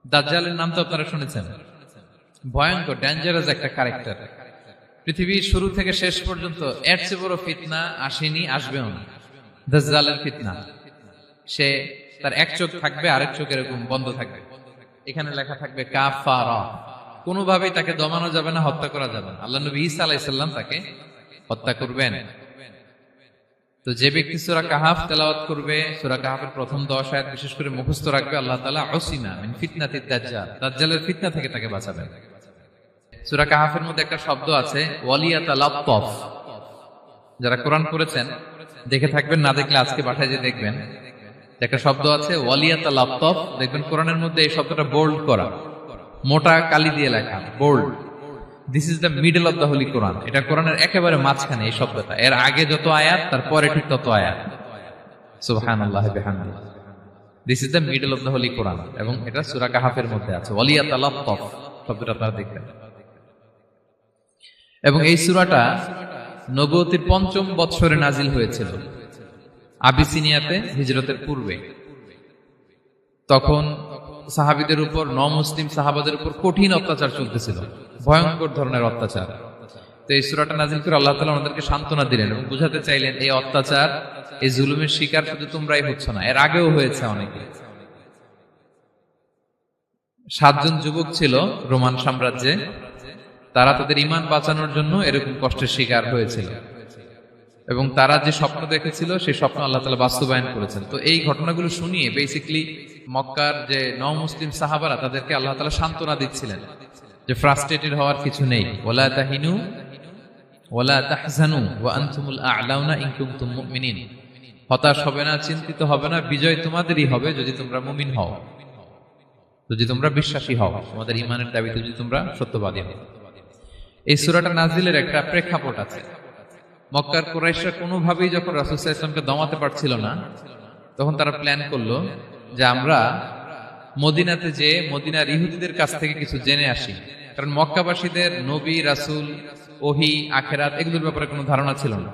দাজ্জালের নাম তো আপনারা শুনেছেন। ভয়ঙ্কর ডেঞ্জারাস একটা ক্যারেক্টার। পৃথিবীর শুরু থেকে শেষ পর্যন্ত এর চেয়ে বড় ফিতনা আসেনি, আসবেও না। দাজ্জালের ফিতনা। সে তার এক চোখ থাকবে, আরেক চোখ এরকম বন্ধ থাকবে, এখানে লেখা থাকবে কাফারা। কোনোভাবেই তাকে দমানো যাবে না, হত্যা করা যাবে না। আল্লাহ নবী ঈসা আলাইহিস সালাম তাকে হত্যা করবেন। তো যে ব্যক্তি সূরা কাহাফ তেলাওয়াত করবে, সূরা কাহাফের প্রথম 10 আয়াত বিশেষ করে মুখস্থ রাখবে, আল্লাহ তাআলা উসিমা মিন ফিতনাতিদ দাজ্জাল, দাজ্জালের ফিতনা থেকে তাকে বাঁচাবেন। সূরা কাহাফের মধ্যে একটা শব্দ আছে ওয়ালিয়াতালাত্তাফ। যারা কোরআন পড়েছেন দেখে থাকবেন, না দেখলে আজকে বাসায় যে দেখবেন, একটা শব্দ আছে ওয়ালিয়াতালাত্তাফ। দেখবেন কোরআনের মধ্যে এই শব্দটা বোল্ড করা, মোটা কালি দিয়ে লেখা, bold. This is the middle of the holy Quran. এটা কোরআনের একেবারে মাঝখানে এই শব্দটা। এর আগে যত আয়াত, তারপরে ঠিক তত আয়াত। সুবহানাল্লাহি বিহামদিহি। This is the middle of the holy Quran, এবং এটা সূরা কাহাফের মধ্যে আছে ওয়ালিয়াতালাত্তাফ শব্দটা আপনারা দেখবেন। এবং এই সূরাটা নবুয়তির ৫ম বৎসরে নাজিল হয়েছিল, আবিসিনিয়াতে, হিজরতের পূর্বে। তখন সাহাবীদের উপর, মুসলিম সাহাবাদের উপর কঠিন অত্যাচার চলতেছিল, ভয়ঙ্কর ধরনের অত্যাচার। তো এই সূরাটা নাজিল করে আল্লাহ তাআলা আমাদেরকে সান্ত্বনা দিলেন এবং বুঝাতে চাইলেন এই অত্যাচার, এই জুলুমের শিকার শুধু তোমরাই হচ্ছ না, এর আগেও হয়েছে অনেকে। 7 জন যুবক ছিল রোমান সাম্রাজ্যে, তারা তাদের ঈমান বাঁচানোর জন্য এরকম কষ্টের শিকার হয়েছিল, এবং তারা যে স্বপ্ন দেখেছিল সেই স্বপ্ন আল্লাহ তাআলা বাস্তবায়ন করেছেন। তো এই ঘটনাগুলো শুনিয়ে বেসিক্যালি মক্কার যে মুসলিম সাহাবারা, তাদেরকে আল্লাহ তাআলা সান্ত্বনা দিচ্ছিলেন যে ফ্রাস্ট্রেটেড হওয়ার কিছু নেই। ওয়ালা তাহিনু ওয়ালা তাহজানু ওয়া আনতুমুল আ'লাউনা ইন কুনতুম মুমিনিন। হতাশ হবে না, চিন্তিত হবে না, বিজয় তোমাদেরই হবে যদি তোমরা মুমিন হও, যদি তোমরা বিশ্বাসী হও, তোমাদের ঈমানের দাবিতে যদি তোমরা সত্যবাদী হও। এই সূরাটা নাজিলের একটা প্রেক্ষাপট আছে। মক্কার কুরাইশরা কোনোভাবেই যখন রাসূল সাল্লাল্লাহু আলাইহি ওয়াসাল্লামকে দমাতে পারছিল না, তখন তারা প্ল্যান করলো যে আমরা মদিনাতে যে মদিনার ইহুদিদের কাছ থেকে কিছু জেনে আসি। কারণ মক্কাবাসীদের নবী, রাসূল, ওহী, আখিরাত এগুলোর ব্যাপারে কোনো ধারণা ছিল না।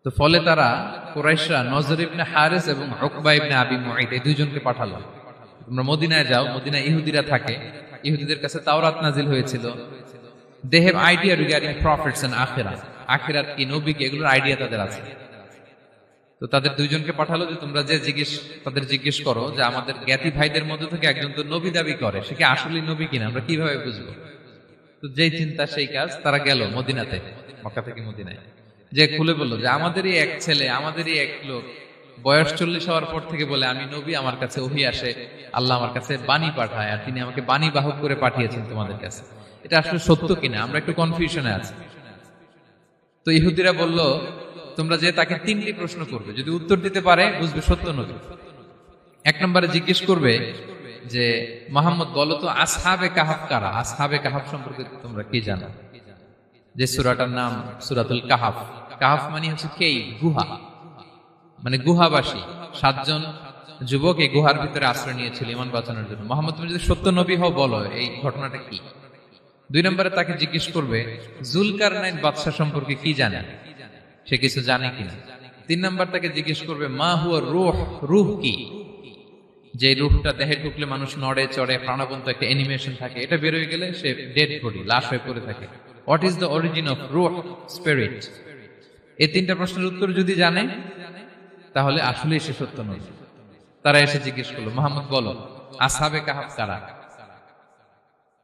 তো ফলে তারা কুরাইশরা নজর ইবনে হারিস এবং উকবা ইবনে আবি মুঈত এই দুইজনকে পাঠালো, তোমরা মদিনায় যাও, মদিনায় ইহুদিরা থাকে, ইহুদিদের কাছে তাওরাত নাজিল হয়েছিল। They have idea regarding prophets and আখিরাত, আখিরাত কি, নবী কি, এগুলোর আইডিয়া তাদের আছে। তো তাদের দুইজনকে পাঠালো যে তোমরা যে তাদের জিজ্ঞেস করো যে আমাদের জ্ঞাতি ভাইদের মধ্যে থেকে একজন তো নবী দাবি করে, সে কি আসলেই নবী কিনা, আমরা কিভাবে বুঝবো? তো যেই চিন্তা সেই কাজ, তারা গেল মদিনাতে, মক্কা থেকে মদিনায়, যে খুলে বললো যে আমাদেরই এক ছেলে, আমাদেরই এক লোক বয়স 40 হওয়ার পর থেকে বলে আমি নবী, আমার কাছে ওহী আসে, আল্লাহ আমার কাছে বাণী পাঠায়, আর তিনি আমাকে বাণী বাহক করে পাঠিয়েছেন তোমাদের কাছে। এটা আসলে সত্য কিনা, আমরা একটু কনফিউশনে আছি। তো ইহুদিরা বলল তোমরা যে তাকে 3টি প্রশ্ন করবে, যদি উত্তর দিতে পারে বুঝবে সত্য নবী। 1 নম্বরে জিজ্ঞেস করবে যে মুহাম্মদ বলো তো আসহাবে কাহাফ কারা, আসহাবে কাহাফ সম্পর্কে তোমরা কি জানো? যে সূরাটার নাম সূরাতুল কাহাফ। কাহাফ মানে হচ্ছে কেইভ, গুহা, মানে গুহাবাসী। 7 জন যুবক এই গুহার ভিতরে আশ্রয় নিয়েছিল ঈমান বাঁচানোর জন্য। মুহাম্মদ তুমি যদি সত্য নবী হও বলো এই ঘটনাটা কি। 2 নম্বরে তাকে জিজ্ঞেস করবে জুলকারনাইন বাদশা সম্পর্কে কি জানে, সে কিছু জানে কিনা। 3 নম্বর তাকে জিজ্ঞেস করবে মা হুয়া রূহ, রূহ কি, যে রূহটা দেহে ঢুকলে মানুষ নড়ে চড়ে, প্রাণবন্ত একটা অ্যানিমেশন থাকে, এটা বের হয়ে গেলে সে ডেড বডি, লাশ হয়ে পড়ে থাকে। What is the origin of রূহ, স্পিরিট। এই 3টা প্রশ্নের উত্তর যদি জানে তাহলে আসলেই সে সত্য নবী। তারা এসে জিজ্ঞেস করলো মুহাম্মদ বলো আসহাবে কাহাফ কারা,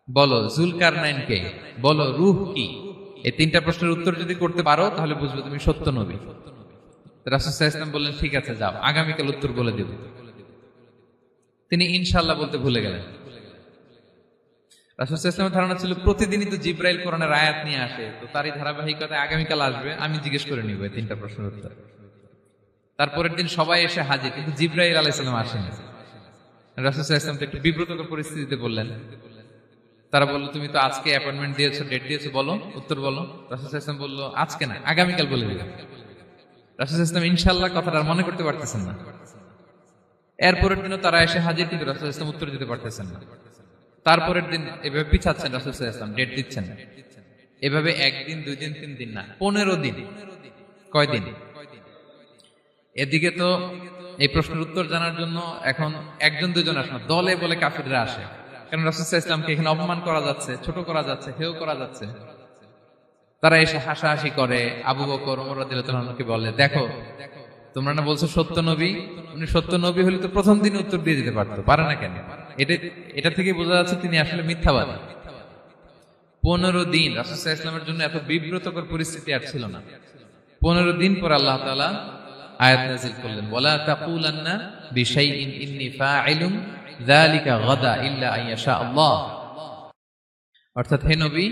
বলো জুলকারনাইন কে, বলো রূহ কি। এই 3টা প্রশ্নের উত্তর যদি করতে পারো তাহলে বুঝবে তুমি সত্য নবী। রাসূল সাল্লাল্লাহু আলাইহি ওয়াসাল্লাম বললেন ঠিক আছে যাও, আগামীকাল উত্তর বলে দেব। তিনি ইনশাআল্লাহ বলতে ভুলে গেলেন। রাসূল সাল্লাল্লাহু আলাইহি ওয়াসাল্লামের ধারণা ছিল প্রতিদিনই তো জিবরাইল কোরআনের আয়াত নিয়ে আসে, তো তারই ধারাবাহিকতায় আগামীকাল আসবে, আমি জিজ্ঞেস করে নিব এই 3টা প্রশ্নের উত্তর। তারপরের দিন সবাই এসে হাজির, কিন্তু জিবরাইল আলাইহিস সালাম আসেনি। রাসূল সাল্লাল্লাহু আলাইহি ওয়াসাল্লাম একটু বিব্রতকর পরিস্থিতিতে বললেন। তারা বলল তুমি তো আজকে অ্যাপয়েন্টমেন্ট দিয়েছো, ডেট দিয়েছো, বলো উত্তর বলো। রাসূল সাল্লাল্লাহু আলাইহি ওয়াসাল্লাম বলল আজকে না, আগামীকাল বলে দিলাম। রাসূল সাল্লাল্লাহু আলাইহি ওয়াসাল্লাম ইনশাআল্লাহ কথাটা আর মনে করতে পারতেছেন না। এরপরের দিনও তারা এসে হাজির, কিন্তু রাসূল সাল্লাল্লাহু আলাইহি ওয়াসাল্লাম উত্তর দিতে পারতেছেন না। তারপরের দিন এভাবে পিছাচ্ছেন, রাসূল সাল্লাল্লাহু আলাইহি ওয়াসাল্লাম ডেট দিচ্ছেন না। এভাবে 1 দিন 2 দিন 3 দিন না, 15 দিন। কয় দিন? এদিকে তো এই প্রশ্নের উত্তর জানার জন্য এখন একজন দুজন আসে না, দলে বলে কাফিররা আসে। কারণ রাসূল সাল্লাল্লাহু আলাইহি ওয়াসাল্লামকে এখানে অপমান করা যাচ্ছে, ছোট করা যাচ্ছে, হেয় করা যাচ্ছে। তারা এসে হাসাহাসি করে। আবু বকর, ওমর রাদিয়াল্লাহু আনহুকে বলে, দেখো তোমরা না বলছো সত্য নবী, উনি সত্য নবী হলে তো প্রথম দিন উত্তর দিয়ে দিতে পারতো, পারে না কেন? এটা থেকে বোঝা যাচ্ছে তিনি আসলে মিথ্যাবাদী। 15 দিন রাসূল সাল্লাল্লাহু আলাইহি ওয়াসাল্লামের জন্য এত বিব্রতকর পরিস্থিতি আর ছিল না। 15 দিন পর আল্লাহ তাআলা আয়াত নাযিল করলেন, ওয়ালা তাকুলান্না বিশাইইন ইন্নী ফাইলুন যালিকা গাদা ইল্লা আইয়াশা আল্লাহ। অর্থাৎ হে নবী,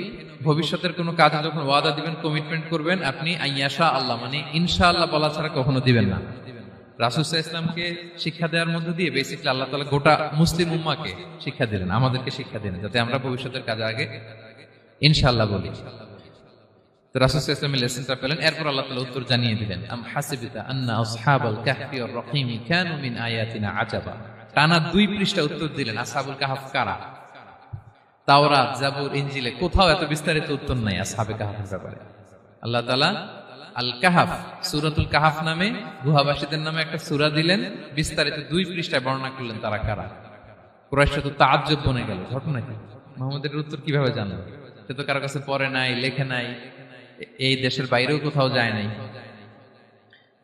ভবিষ্যতের কোনো কাজে যখন ওয়াদা দিবেন, কমিটমেন্ট করবেন, আপনি আইয়াশা আল্লাহ মানে ইনশাআল্লাহ বলা ছাড়া কখনো দিবেন না। রাসূল সাল্লাল্লাহু আলাইহি ওয়াসাল্লামকে শিক্ষা দেওয়ার মধ্য দিয়ে বেসিক্যালি আল্লাহ তাআলা গোটা মুসলিম উম্মাহকে শিক্ষা দিলেন, আমাদেরকে শিক্ষা দিলেন, যাতে আমরা ভবিষ্যতের কাজে আগে ইনশাআল্লাহ বলি। তো রাসূল সাল্লাল্লাহু আলাইহি ওয়াসাল্লাম লেসনটা পেলেন। এরপর আল্লাহ তাআলা উত্তর জানিয়ে দিলেন, আম হাসিবিতা আন্না আসহাবাল কাহফি ওয়ার রহিমি কানু মিন আয়াতিনা আজাবা। টানা 2 পৃষ্ঠা উত্তর দিলেন আসহাবুল কাহফ কারা। তাওরাত, জাবুর, ইনজিলে কোথাও এত বিস্তারিত উত্তর নাই আসহাবে কাহফের ব্যাপারে। আল্লাহ তাআলা আল কাহফ, সূরাতুল কাহফ নামে গুহাবাসীদের নামে একটা সূরা দিলেন, বিস্তারিত 2 পৃষ্ঠায় বর্ণনা করলেন তারা কারা। কুরাইশরা তো তাআজ্জুব বনে গেল, ঘটনা কি, মুহাম্মদের উত্তর কিভাবে জানলো? সে তো কারো কাছে পড়ে নাই, লেখে নাই, এই দেশের বাইরেও কোথাও যায় নাই।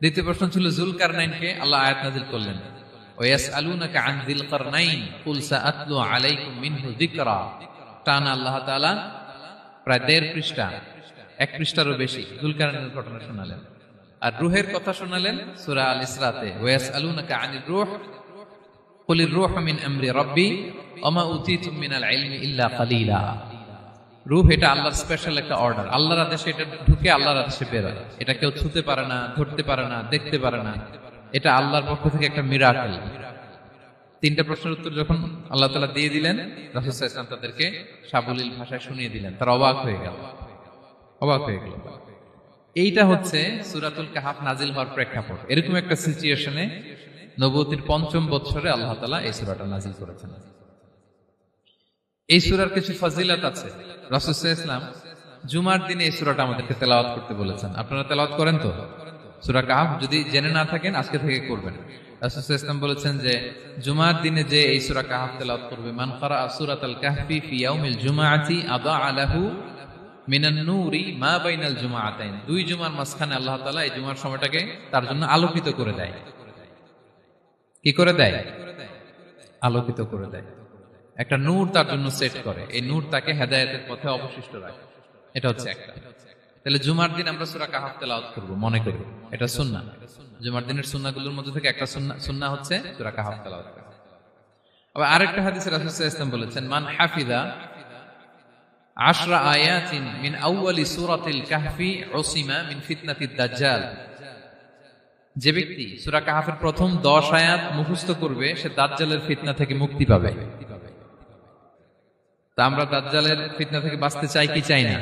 দ্বিতীয় প্রশ্ন ছিল যুলকারনাইনকে আল্লাহ আয়াত নাযিল করলেন, ওয়াসআলুনাকা আন যিলকারনাইন কুল সাআতলু আলাইকুম মিনহু যিকরা। টানা আল্লাহ তাআলা প্রায় 1.5 পৃষ্ঠা, 1 পৃষ্ঠারও বেশি যুলকারনাইনের ঘটনা শোনালেন। আর রূহের কথা শোনালেন সূরা আল ইসরাতে, ওয়াসআলুনাকা আনির রূহ কুলির রূহু মিন আমরি রাব্বি ওয়া মা উতীতুম মিনাল ইলমি ইল্লা কালিলা। রূহ এটা আল্লাহর স্পেশাল একটা অর্ডার, আল্লাহর আদেশে এটা ঢুকে আল্লাহর আদেশে বের হয়। এটা কেউ ছুঁতে পারে না, ধরতে পারে না, দেখতে পারে না, এটা আল্লাহর পক্ষ থেকে একটা মিরাকেল। 3টা প্রশ্নের উত্তর যখন আল্লাহ তাআলা দিয়ে দিলেন, রাসূল সাল্লাল্লাহু আলাইহি ওয়াসাল্লাম তাদেরকে সাবলীল ভাষায় শুনিয়ে দিলেন। তারা অবাক হয়ে গেল। এইটা হচ্ছে সূরাতুল কাহফ নাজিল হওয়ার প্রেক্ষাপট। এরকম একটা সিচুয়েশনে নবুয়তির 5ম বছরে আল্লাহ তাআলা এই সূরাটা নাজিল করেছেন। এই সূরার কিছু ফজিলত আছে। রাসূল সাল্লাল্লাহু আলাইহি ওয়াসাল্লাম জুমার দিনে এই সূরাটা আমাদেরকে তেলাওয়াত করতে বলেছেন। আপনারা তেলাওয়াত করেন তো? সূরা কাহফ যদি জেনে না থাকেন আজকে থেকে করবেন। রাসূল সাল্লাল্লাহু আলাইহি ওয়াসাল্লাম বলেছেন যে জুমার দিনে যে এই সূরা কাহফ তেলাওয়াত করবে, মান ক্বারা সূরাতাল কাহফি ফি ইয়াউমিল জুমআতি আদাআ লাহু মিনান নূরি মা বাইনাল জুমআতাইন। 2 জুমার মাঝখানে আল্লাহ তাআলা এই জুমার সময়টাকে তার জন্য আলোকিত করে দেয়। কি করে দেয়? আলোকিত করে দেয়। একটা নূর তার জন্য সেট করে, এই নূর তাকে হেদায়েতের পথে অবশিষ্ট রাখে। এটা হচ্ছে একটা। তাহলে জুমার দিন আমরা সূরা কাহফ তেলাওয়াত করব, মনে করি এটা সুন্নাহ। জুমার দিনের সুন্নাহগুলোর মধ্যে থেকে একটা সুন্নাহ হচ্ছে সূরা কাহফ তেলাওয়াত করা। আবার আরেকটা হাদিসে রাসূল সাল্লাল্লাহু আলাইহি ওয়াসাল্লাম বলেছেন, মান হাফিযা 10 আয়াতিন মিন আউয়ালি সূরাতিল কাহফি উসিমা মিন ফিতনাতিদ দাজ্জাল। যে ব্যক্তি সূরা কাহফের প্রথম 10 আয়াত মুখস্থ করবে সে দাজ্জালের ফিতনা থেকে মুক্তি পাবে। তা আমরা দাজ্জালের ফিতনা থেকে বাঁচতে চাই কি চাই না?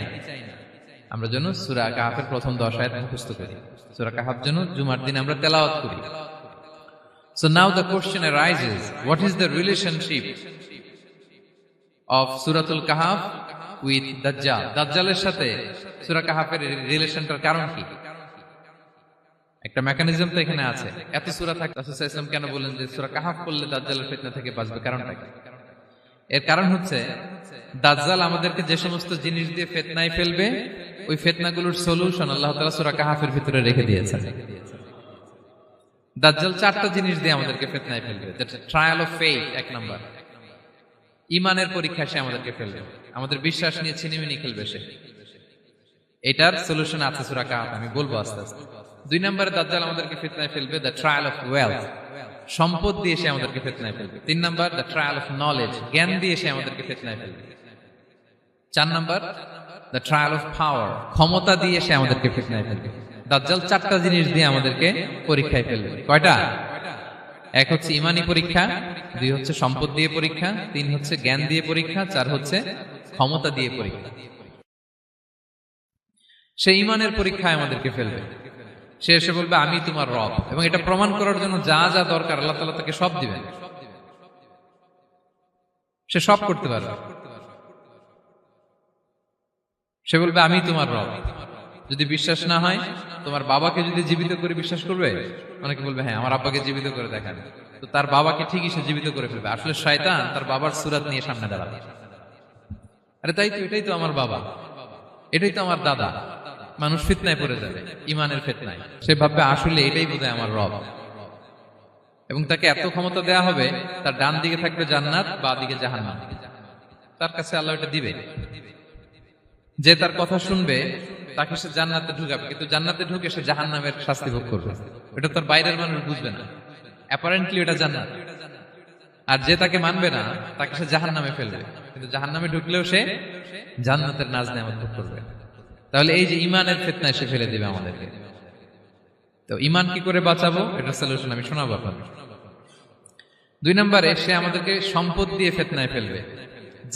আমরা যেন সূরা কাহফের প্রথম 10 আয়াত মুখস্থ করি, সূরা কাহফ যেন জুমার দিন আমরা তেলাওয়াত করি। So now the question arises, what is the relationship of Suratul Kahf with Dajjal? দাজ্জালের সাথে সূরা কাহফের রিলেশনটার কারণ কি? একটা মেকানিজম তো এখানে আছে। এত সূরা থাকে, রাসূল সাল্লাল্লাহু আলাইহি ওয়াসাল্লাম কেন বলেন যে সূরা কাহফ পড়লে দাজ্জালের ফিতনা থেকে বাঁচবে? কারণটা কি? এর কারণ হচ্ছে দাজ্জাল আমাদেরকে যে সমস্ত জিনিস দিয়ে ফিতনায় ফেলবে, ওই ফিতনাগুলোর সলিউশন আল্লাহ তাআলা সূরা কাহফের ভিতরে রেখে দিয়েছেন। দাজ্জাল 4টা জিনিস দিয়ে আমাদেরকে ফিতনায় ফেলবে। That's trial of faith, 1 number. ঈমানের পরীক্ষা সে আমাদেরকে ফেলবে, আমাদের বিশ্বাস নিয়ে ছিনিমিনি খেলবে সে। এটার সলিউশন আছে সূরা কাহফ, আমি বলবো আস্তে আস্তে। 2 নম্বরে দাজ্জাল আমাদেরকে ফিতনায় ফেলবে, দ্য ট্রায়াল অফ ওয়েলথ, সম্পদ দিয়ে সে আমাদেরকে ফিতনায় ফেলবে। 3 number the trial of knowledge, জ্ঞান দিয়ে সে আমাদেরকে ফিতনায় ফেলবে। 4 number the trial of power, ক্ষমতা দিয়ে সে আমাদেরকে ফিতনায় ফেলবে। দাজ্জাল 4টা জিনিস দিয়ে আমাদেরকে পরীক্ষায় ফেলবে। কয়টা? 1 হচ্ছে ঈমানি পরীক্ষা, 2 হচ্ছে সম্পদ দিয়ে পরীক্ষা, 3 হচ্ছে জ্ঞান দিয়ে পরীক্ষা, 4 হচ্ছে ক্ষমতা দিয়ে পরীক্ষা। সে ঈমানের পরীক্ষায় আমাদেরকে ফেলবে। সে এসে বলবে আমি তোমার রব, এবং এটা প্রমাণ করার জন্য যা যা দরকার আল্লাহ তাআলা তাকে সব দিবেন। সে সব করতে পারবে। সে বলবে আমি তোমার রব। যদি বিশ্বাস না হয়, তোমার বাবাকে যদি জীবিত করে বিশ্বাস করবে? অনেকে বলবে হ্যাঁ আমার আব্বাকে জীবিত করে দেখান। তো তার বাবাকে ঠিকই সে জীবিত করে ফেলবে। আসলে শয়তান তার বাবার সুরাত নিয়ে সামনে দাঁড়াবে। আরে তাই তো, এটাই তো আমার বাবা, এটাই তো আমার দাদা। মানুষ ফিতনায় পড়ে যাবে, ইমানের ফিতনায়। সে ভাববে আসলে এটাই বোধহয় আমার রব। এবং তাকে এত ক্ষমতা দেয়া হবে, তার ডান দিকে থাকবে জান্নাত, বাঁ দিকে জাহান্নাম। তার কাছে আল্লাহ এটা দিবে। যে তার কথা শুনবে তাকে সে জান্নাতে ঢুকাবে, কিন্তু জান্নাতে ঢুকে সে জাহান্নামের শাস্তি ভোগ করবে। এটা তার বাইরের মানুষ বুঝবে না, অ্যাপারেন্টলি এটা জান্নাত। আর যে তাকে মানবে না তাকে সে জাহান্নামে ফেলবে, কিন্তু জাহান্নামে ঢুকলেও সে জান্নাতের নাজ নেয়ামত ভোগ করবে। তাহলে এই যে ইমানের ফিতনায় সে ফেলে দিবে আমাদেরকে। তো ইমান কি করে বাঁচাবো, এটা সলিউশন আমি শোনাবো আপনাদের। 2 নম্বরে, সে আমাদেরকে সম্পদ দিয়ে ফিতনায় ফেলবে।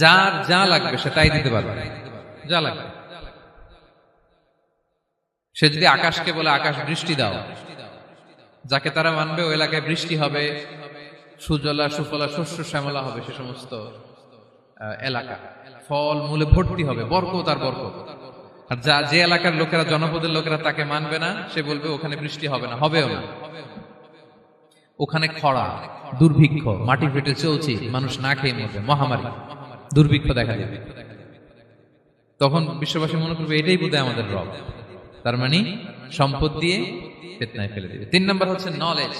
যার যা লাগবে সে তাই দিতে পারবে, যা লাগবে। সে যদি আকাশকে বলে আকাশ বৃষ্টি দাও, যাকে তারা মানবে ওই এলাকায় বৃষ্টি হবে, সুজলা সুফলা শস্য শ্যামলা হবে সে সমস্ত এলাকা, ফল মূলে ভর্তি হবে, বরকত আর বরকত। আর যে এলাকার লোকেরা, জনপদের লোকেরা তাকে মানবে না, সে বলবে ওখানে বৃষ্টি হবে না, হবেও না। ওখানে খরা, দুর্ভিক্ষ, মাটি ফেটে চলছে, মানুষ না খেয়ে মরবে, মহামারী, দুর্ভিক্ষ দেখা দেবে। তখন বিশ্ববাসী মনে করবে এটাই বোধহয় আমাদের রব। তার মানে সম্পদ দিয়ে ফিতনায় ফেলে দিবে। 3 নম্বর হচ্ছে নলেজ।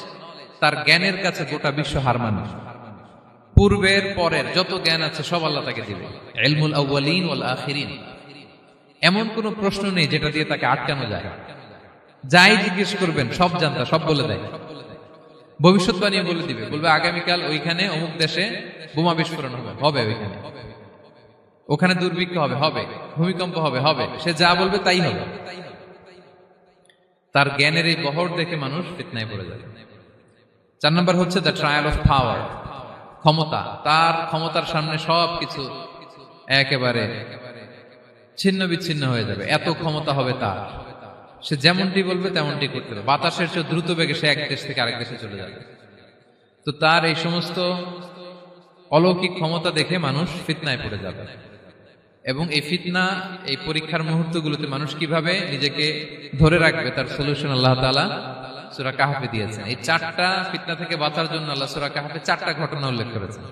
তার জ্ঞানের কাছে গোটা বিশ্ব হার মানবে। পূর্বের পরের যত জ্ঞান আছে সব আল্লাহ তাকে দিবে। ইলমুল আউয়ালিন ওয়াল আখিরিন। এমন কোন প্রশ্ন নেই যেটা দিয়ে তাকে আটকানো যায়। যাই জিজ্ঞেস করবেন সব জানতা, সব বলে দেয়। ভবিষ্যৎবাণী বলে দিবে, বলবে আগামীকাল ওইখানে অমুক দেশে বোমা বিস্ফোরণ হবে, হবে ওইখানে, ওখানে দুর্ভিক্ষ হবে, হবে, ভূমিকম্প হবে, হবে। সে যা বলবে তাই হবে। তার জ্ঞানের এই বহর দেখে মানুষ ফিতনায় পড়ে যাবে। 4 নম্বর হচ্ছে দ্য ট্রায়াল অফ পাওয়ার, ক্ষমতা। তার ক্ষমতার সামনে সবকিছু একেবারে ছিন্ন বিচ্ছিন্ন হয়ে যাবে, এত ক্ষমতা হবে তার। সে যেমনটি বলবে তেমনটি করতে হবে। বাতাসের চেয়ে দ্রুত বেগে সে এক দেশ থেকে আরেক দেশে চলে যাবে। তো তার এই সমস্ত অলৌকিক ক্ষমতা দেখে মানুষ ফিতনায় পড়ে যাবে। এবং এই ফিতনা, এই পরীক্ষার মুহূর্তগুলোতে মানুষ কিভাবে নিজেকে ধরে রাখবে তার সলিউশন আল্লাহ তাআলা সূরা কাহফে দিয়েছেন। এই 4টা ফিতনা থেকে বাঁচার জন্য আল্লাহ সূরা কাহফে 4টা ঘটনা উল্লেখ করেছেন।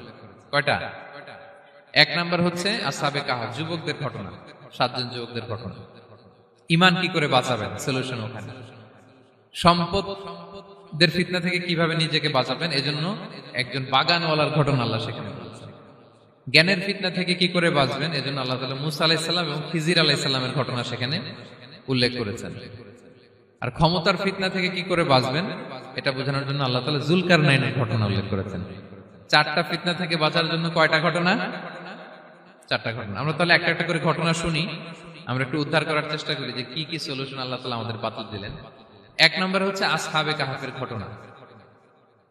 কয়টা? 1 নাম্বার হচ্ছে আসহাবে কাহফ, যুবকদের ঘটনা, 7 জন যুবকদের ঘটনা। ঈমান কি করে বাঁচাবেন, সলিউশন ওখানে। সম্পদের ফিতনা থেকে কিভাবে নিজেকে বাঁচাবেন, এজন্য একজন বাগানওয়ালার ঘটনা আল্লাহ সেখানে বলেছেন। জ্ঞানের ফিতনা থেকে কি করে বাঁচবেন, এজন্য আল্লাহ তাআলা মুসা আলাইহিস সালাম এবং খিজির আলাইহিস সালামের ঘটনা সেখানে উল্লেখ করেছেন। আর ক্ষমতার ফিতনা থেকে কি করে বাঁচবেন এটা বোঝানোর জন্য আল্লাহ তাআলা যুলকারনাইনের ঘটনা উল্লেখ করেছেন। 4টা ফিতনা থেকে বাঁচার জন্য কয়টা ঘটনা? 4টা ঘটনা। আমরা তাহলে একটা একটা করে ঘটনা শুনি, আমরা একটু উদ্ধার করার চেষ্টা করি যে কি কি সলিউশন আল্লাহ তাআলা আমাদের বাতলে দিলেন। 1 নম্বর হচ্ছে আসহাবে কাহফের ঘটনা।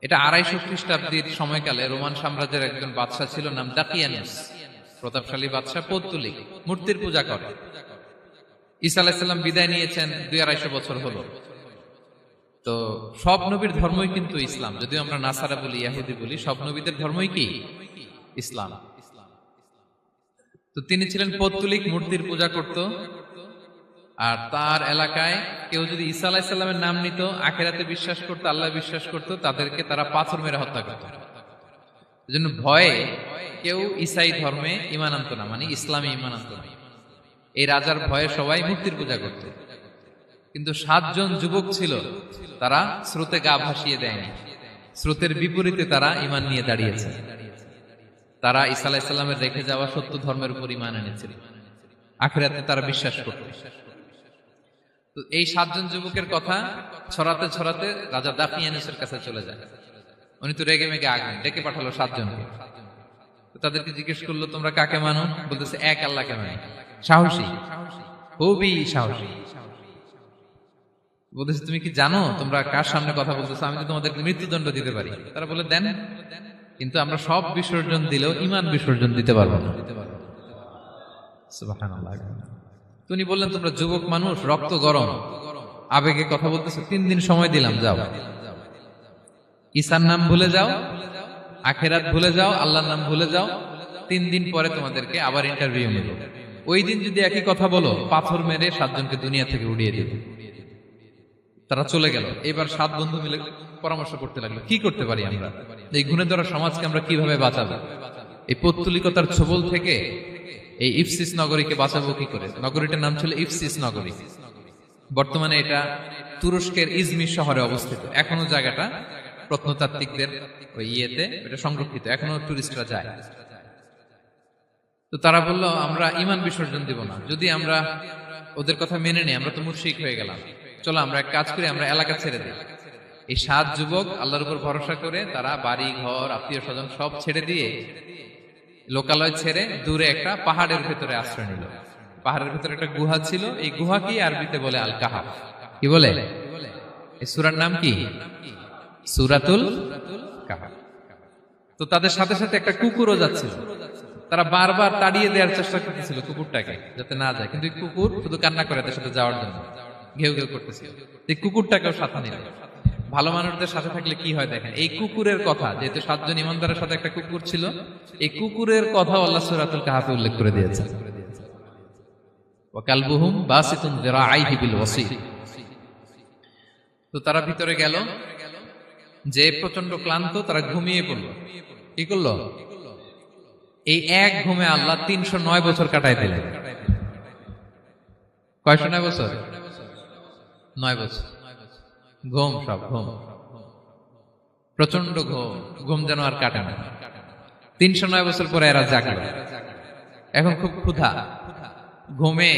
এটা 250 খ্রিস্টাব্দের সময়কালে রোমান সাম্রাজ্যের একজন বাদশা ছিল, নাম দাকিয়ানুস। প্রতাপশালী বাদশা, পৌত্তলিক, মূর্তির পূজা করে। ঈসা আলাইহিস সালাম বিদায় নিয়েছেন, 200-250 বছর হলো। তো সব নবীর ধর্মই কিন্তু ইসলাম, যদিও আমরা নাসারা বলি, ইহুদি বলি, সব নবীদের ধর্মই কি ইসলাম। তো তিনি ছিলেন পৌত্তলিক, মূর্তির পূজা করত। আর তার এলাকায় কেউ যদি ঈসা আলাইহিস সালামের নাম নিত, আখিরাতে বিশ্বাস করত, আল্লাহ বিশ্বাস করত, তাদেরকে তারা পাথর মেরে হত্যা করত। এজন্য ভয়ে কেউ ঈসাই ধর্মে ঈমান আনতো না, মানে ইসলামে ঈমান আনতো না। এই রাজার ভয়ে সবাই মূর্তির পূজা করত। কিন্তু 7 জন যুবক ছিল, তারা স্রোতে গা ভাসিয়ে দেয়নি। স্রোতের বিপরীতে তারা ঈমান নিয়ে দাঁড়িয়েছে। তারা ঈসা আলাইহিস সালামের রেখে যাওয়া সত্য ধর্মের উপর ঈমান এনেছিল, আখিরাতে তারা বিশ্বাস করত। তো এই 7 জন যুবকের কথা ছড়াতে ছড়াতে রাজা দাকিয়ানুসের কাছে চলে যায়। উনি তো রেগে মেগে আগুন, ডেকে পাঠালো 7 জনকে। তো তাদেরকে জিজ্ঞেস করলো তোমরা কাকে মানো? বলতেছে এক আল্লাহকে মানি। সাহসী, খুবই সাহসী। বলতেছে তুমি কি জানো তোমরা কার সামনে কথা বলতেছো? আমি তো তোমাদেরকে মৃত্যুদণ্ড দিতে পারি। তারা বলে দেন, কিন্তু আমরা সব বিসর্জন দিলেও ঈমান বিসর্জন দিতে পারবো না। সুবহানাল্লাহ। তিনি বললেন তোমরা যুবক মানুষ, রক্ত গরম, আবেগে কথা বলতেছো, 3 দিন সময় দিলাম, যাও ঈসার নাম ভুলে যাও, আখিরাত ভুলে যাও, আল্লাহর নাম ভুলে যাও। 3 দিন পরে তোমাদেরকে আবার ইন্টারভিউ নেব। ওই দিন যদি একই কথা বলো, পাথর মেরে 7 জনকে দুনিয়া থেকে উড়িয়ে দেবে। তারা চলে গেল। এবার 7 বন্ধু মিলে পরামর্শ করতে লাগলো, কি করতে পারি আমরা, এই গুণে ধরা সমাজকে আমরা কিভাবে বাঁচাবো, এই পৌত্তলিকতার ছোবল থেকে এই ইফসিস নগরীকে বাঁচাবো কি করে। নগরীটার নাম ছিল ইফসিস নগরী। বর্তমানে এটা তুরস্কের ইজমির শহরে অবস্থিত। এখনো জায়গাটা প্রত্নতাত্ত্বিকদের ওই ইয়েতে এটা সংরক্ষিত, এখনো টুরিস্টরা যায়। তো তারা বলল, আমরা ঈমান বিসর্জন দিব না, যদি আমরা ওদের কথা মেনে নিই আমরা তো মুশরিক হয়ে গেলাম, চলো আমরা এক কাজ করি, আমরা এলাকা ছেড়ে দিই। এই 7 যুবক আল্লাহর উপর ভরসা করে তারা বাড়ি ঘর আত্মীয় স্বজন সব ছেড়ে দিয়ে, লোকালয় ছেড়ে দূরে একটা পাহাড়ের ভেতরে আশ্রয় নিল। পাহাড়ের ভেতরে একটা গুহা ছিল, এই গুহা কি আরবিতে বলে আল কাহাফ। কি বলে? এই সূরার নাম কি? সূরাতুল কাহাফ। তো তাদের সাথে সাথে একটা কুকুরও যাচ্ছিল। তারা বারবার তাড়িয়ে দেওয়ার চেষ্টা করতেছিল কুকুরটাকে, যাতে না যায়, কিন্তু কুকুর শুধু কান্না করে তাদের সাথে যাওয়ার জন্য ঘেউ ঘেউ করতেছিল। এই কুকুরটাকেও সাথে নিল। ভালো মানুষদের সাথে থাকলে কি হয় দেখেন, এই কুকুরের কথা, যেহেতু 7 জন ইমানদারের সাথে একটা কুকুর ছিল, এই কুকুরের কথা আল্লাহ সূরাতুল কাহাফে উল্লেখ করে দিয়েছেন। ওয়া কালবুহুম বাসিতুন যিরাআইহি বিল ওয়াসিল। তো তারা ভিতরে গেল, যে প্রচন্ড ক্লান্ত, তারা ঘুমিয়ে পড়ল। কি করলো? এই এক ঘুমে আল্লাহ 309 বছর কাটাই দিলেন। কয়শো 9 বছর? 9 বছর ঘুম, সব ঘুম, প্রচন্ড ঘুম, ঘুম যেন আর কাটে না। 309 বছর পরে এরা জাগলো। এখন খুব ক্ষুধা, ঘুমে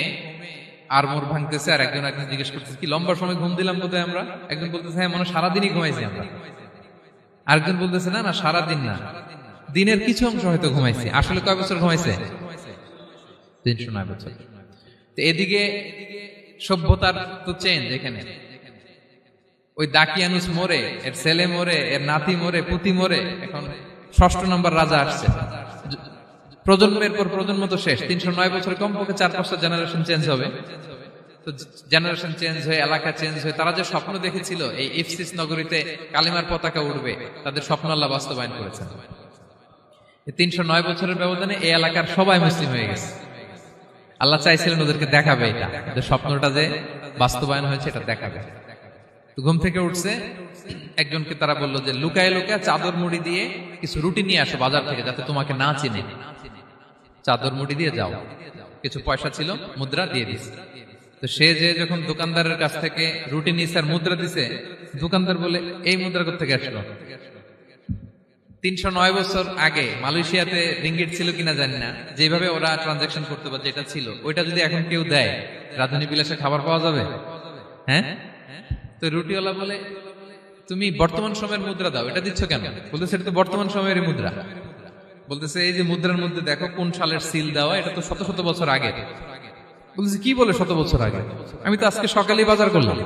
আর মোর ভাঙতেছে। আর একজন জিজ্ঞেস করতেছে, কি লম্বা সময় ঘুম দিলাম বোধহয় আমরা? একজন বলতেছে, হ্যাঁ মনে সারাদিনই ঘুমাইছি আমরা। আরেকজন বলতেছে, না না সারাদিন না, দিনের কিছু অংশ হয়তো ঘুমাইছি। আসলে কয় বছর ঘুমাইছে? 309 বছর। তো এদিকে সভ্যতার তো চেঞ্জ। এখানে ওই দাকিয়ানুস মরে, এর ছেলে মরে, এর নাতি মরে, পুতি মরে, এখন 6ষ্ঠ নম্বর রাজা আসছে। প্রজন্মের পর প্রজন্ম তো শেষ। 309 বছরে কমপক্ষে 4-5টা জেনারেশন চেঞ্জ হবে। তো জেনারেশন চেঞ্জ হয়ে, এলাকা চেঞ্জ হয়ে, তারা যে স্বপ্ন দেখেছিল এই ইফসিস নগরীতে কালিমার পতাকা উঠবে, তাদের স্বপ্ন আল্লাহ বাস্তবায়ন করেছেন। 309 বছরের ব্যবধানে এই এলাকার সবাই মুসলিম হয়ে গেছে। আল্লাহ চাইছিলেন ওদেরকে দেখাবে এটা, যে স্বপ্নটা যে বাস্তবায়ন হয়েছে এটা দেখাবে। তো ঘুম থেকে উঠছে, একজনকে তারা বললো যে লুকায় লুকায় চাদর মুড়ি দিয়ে কিছু রুটি নিয়ে আসো বাজার থেকে, যাতে তোমাকে না চিনে। চাদর মুড়ি দিয়ে যাও। কিছু পয়সা ছিল, মুদ্রা দিয়ে দিস। তো সে যে যখন দোকানদারের কাছ থেকে রুটি নিয়েছে আর মুদ্রা দিছে, দোকানদার বলে, এই মুদ্রা কোত্থেকে আসলো? 309 বছর আগে মালয়েশিয়াতে রিঙ্গিট ছিল কিনা জানি না, যেভাবে ওরা ট্রানজাকশন করতে পারে, যেটা ছিল ওইটা যদি এখন কেউ দেয়, রাজধানী বিলাসে খাবার পাওয়া যাবে? হ্যাঁ। তো রুটিওয়ালা বলে, তুমি বর্তমান সময়ের মুদ্রা দাও, এটা দিচ্ছ কেন? বলতেছে, এটা তো বর্তমান সময়ের মুদ্রা। বলতেছে, এই যে মুদ্রার মধ্যে দেখো কোন সালের সিল দেওয়া, এটা তো শত শত বছর আগে। বলতেছে, কি বলে শত বছর আগে? আমি তো আজকে সকালেই বাজার করলাম,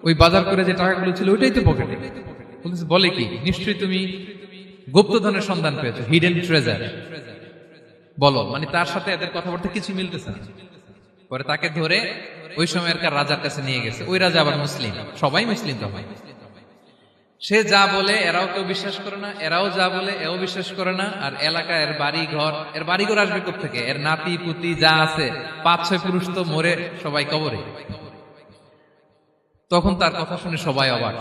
ওই বাজার করে যে টাকাগুলো ছিল ওইটাই তো পকেটে। বলতেছে, বলে কি? নিশ্চয়ই তুমি গুপ্তধনের সন্ধান পেয়েছো, হিডেন ট্রেজার। বলো। মানে তার সাথে এদের কথাবার্তা কিছু মিলতেছে না। পরে তাকে ধরে ওই সময়কার রাজার কাছে নিয়ে গেছে। ওই রাজা আবার মুসলিম, সবাই মুসলিম তো হয়। সে যা বলে এরাও কেউ বিশ্বাস করে না, এরাও যা বলে এও বিশ্বাস করে না। আর এলাকা, এর বাড়িঘর আসবে কোত্থেকে? এর নাতি পুতি যা আছে 5-6 পুরুষ তো মরে সবাই কবরে। তখন তার কথা শুনে সবাই অবাক।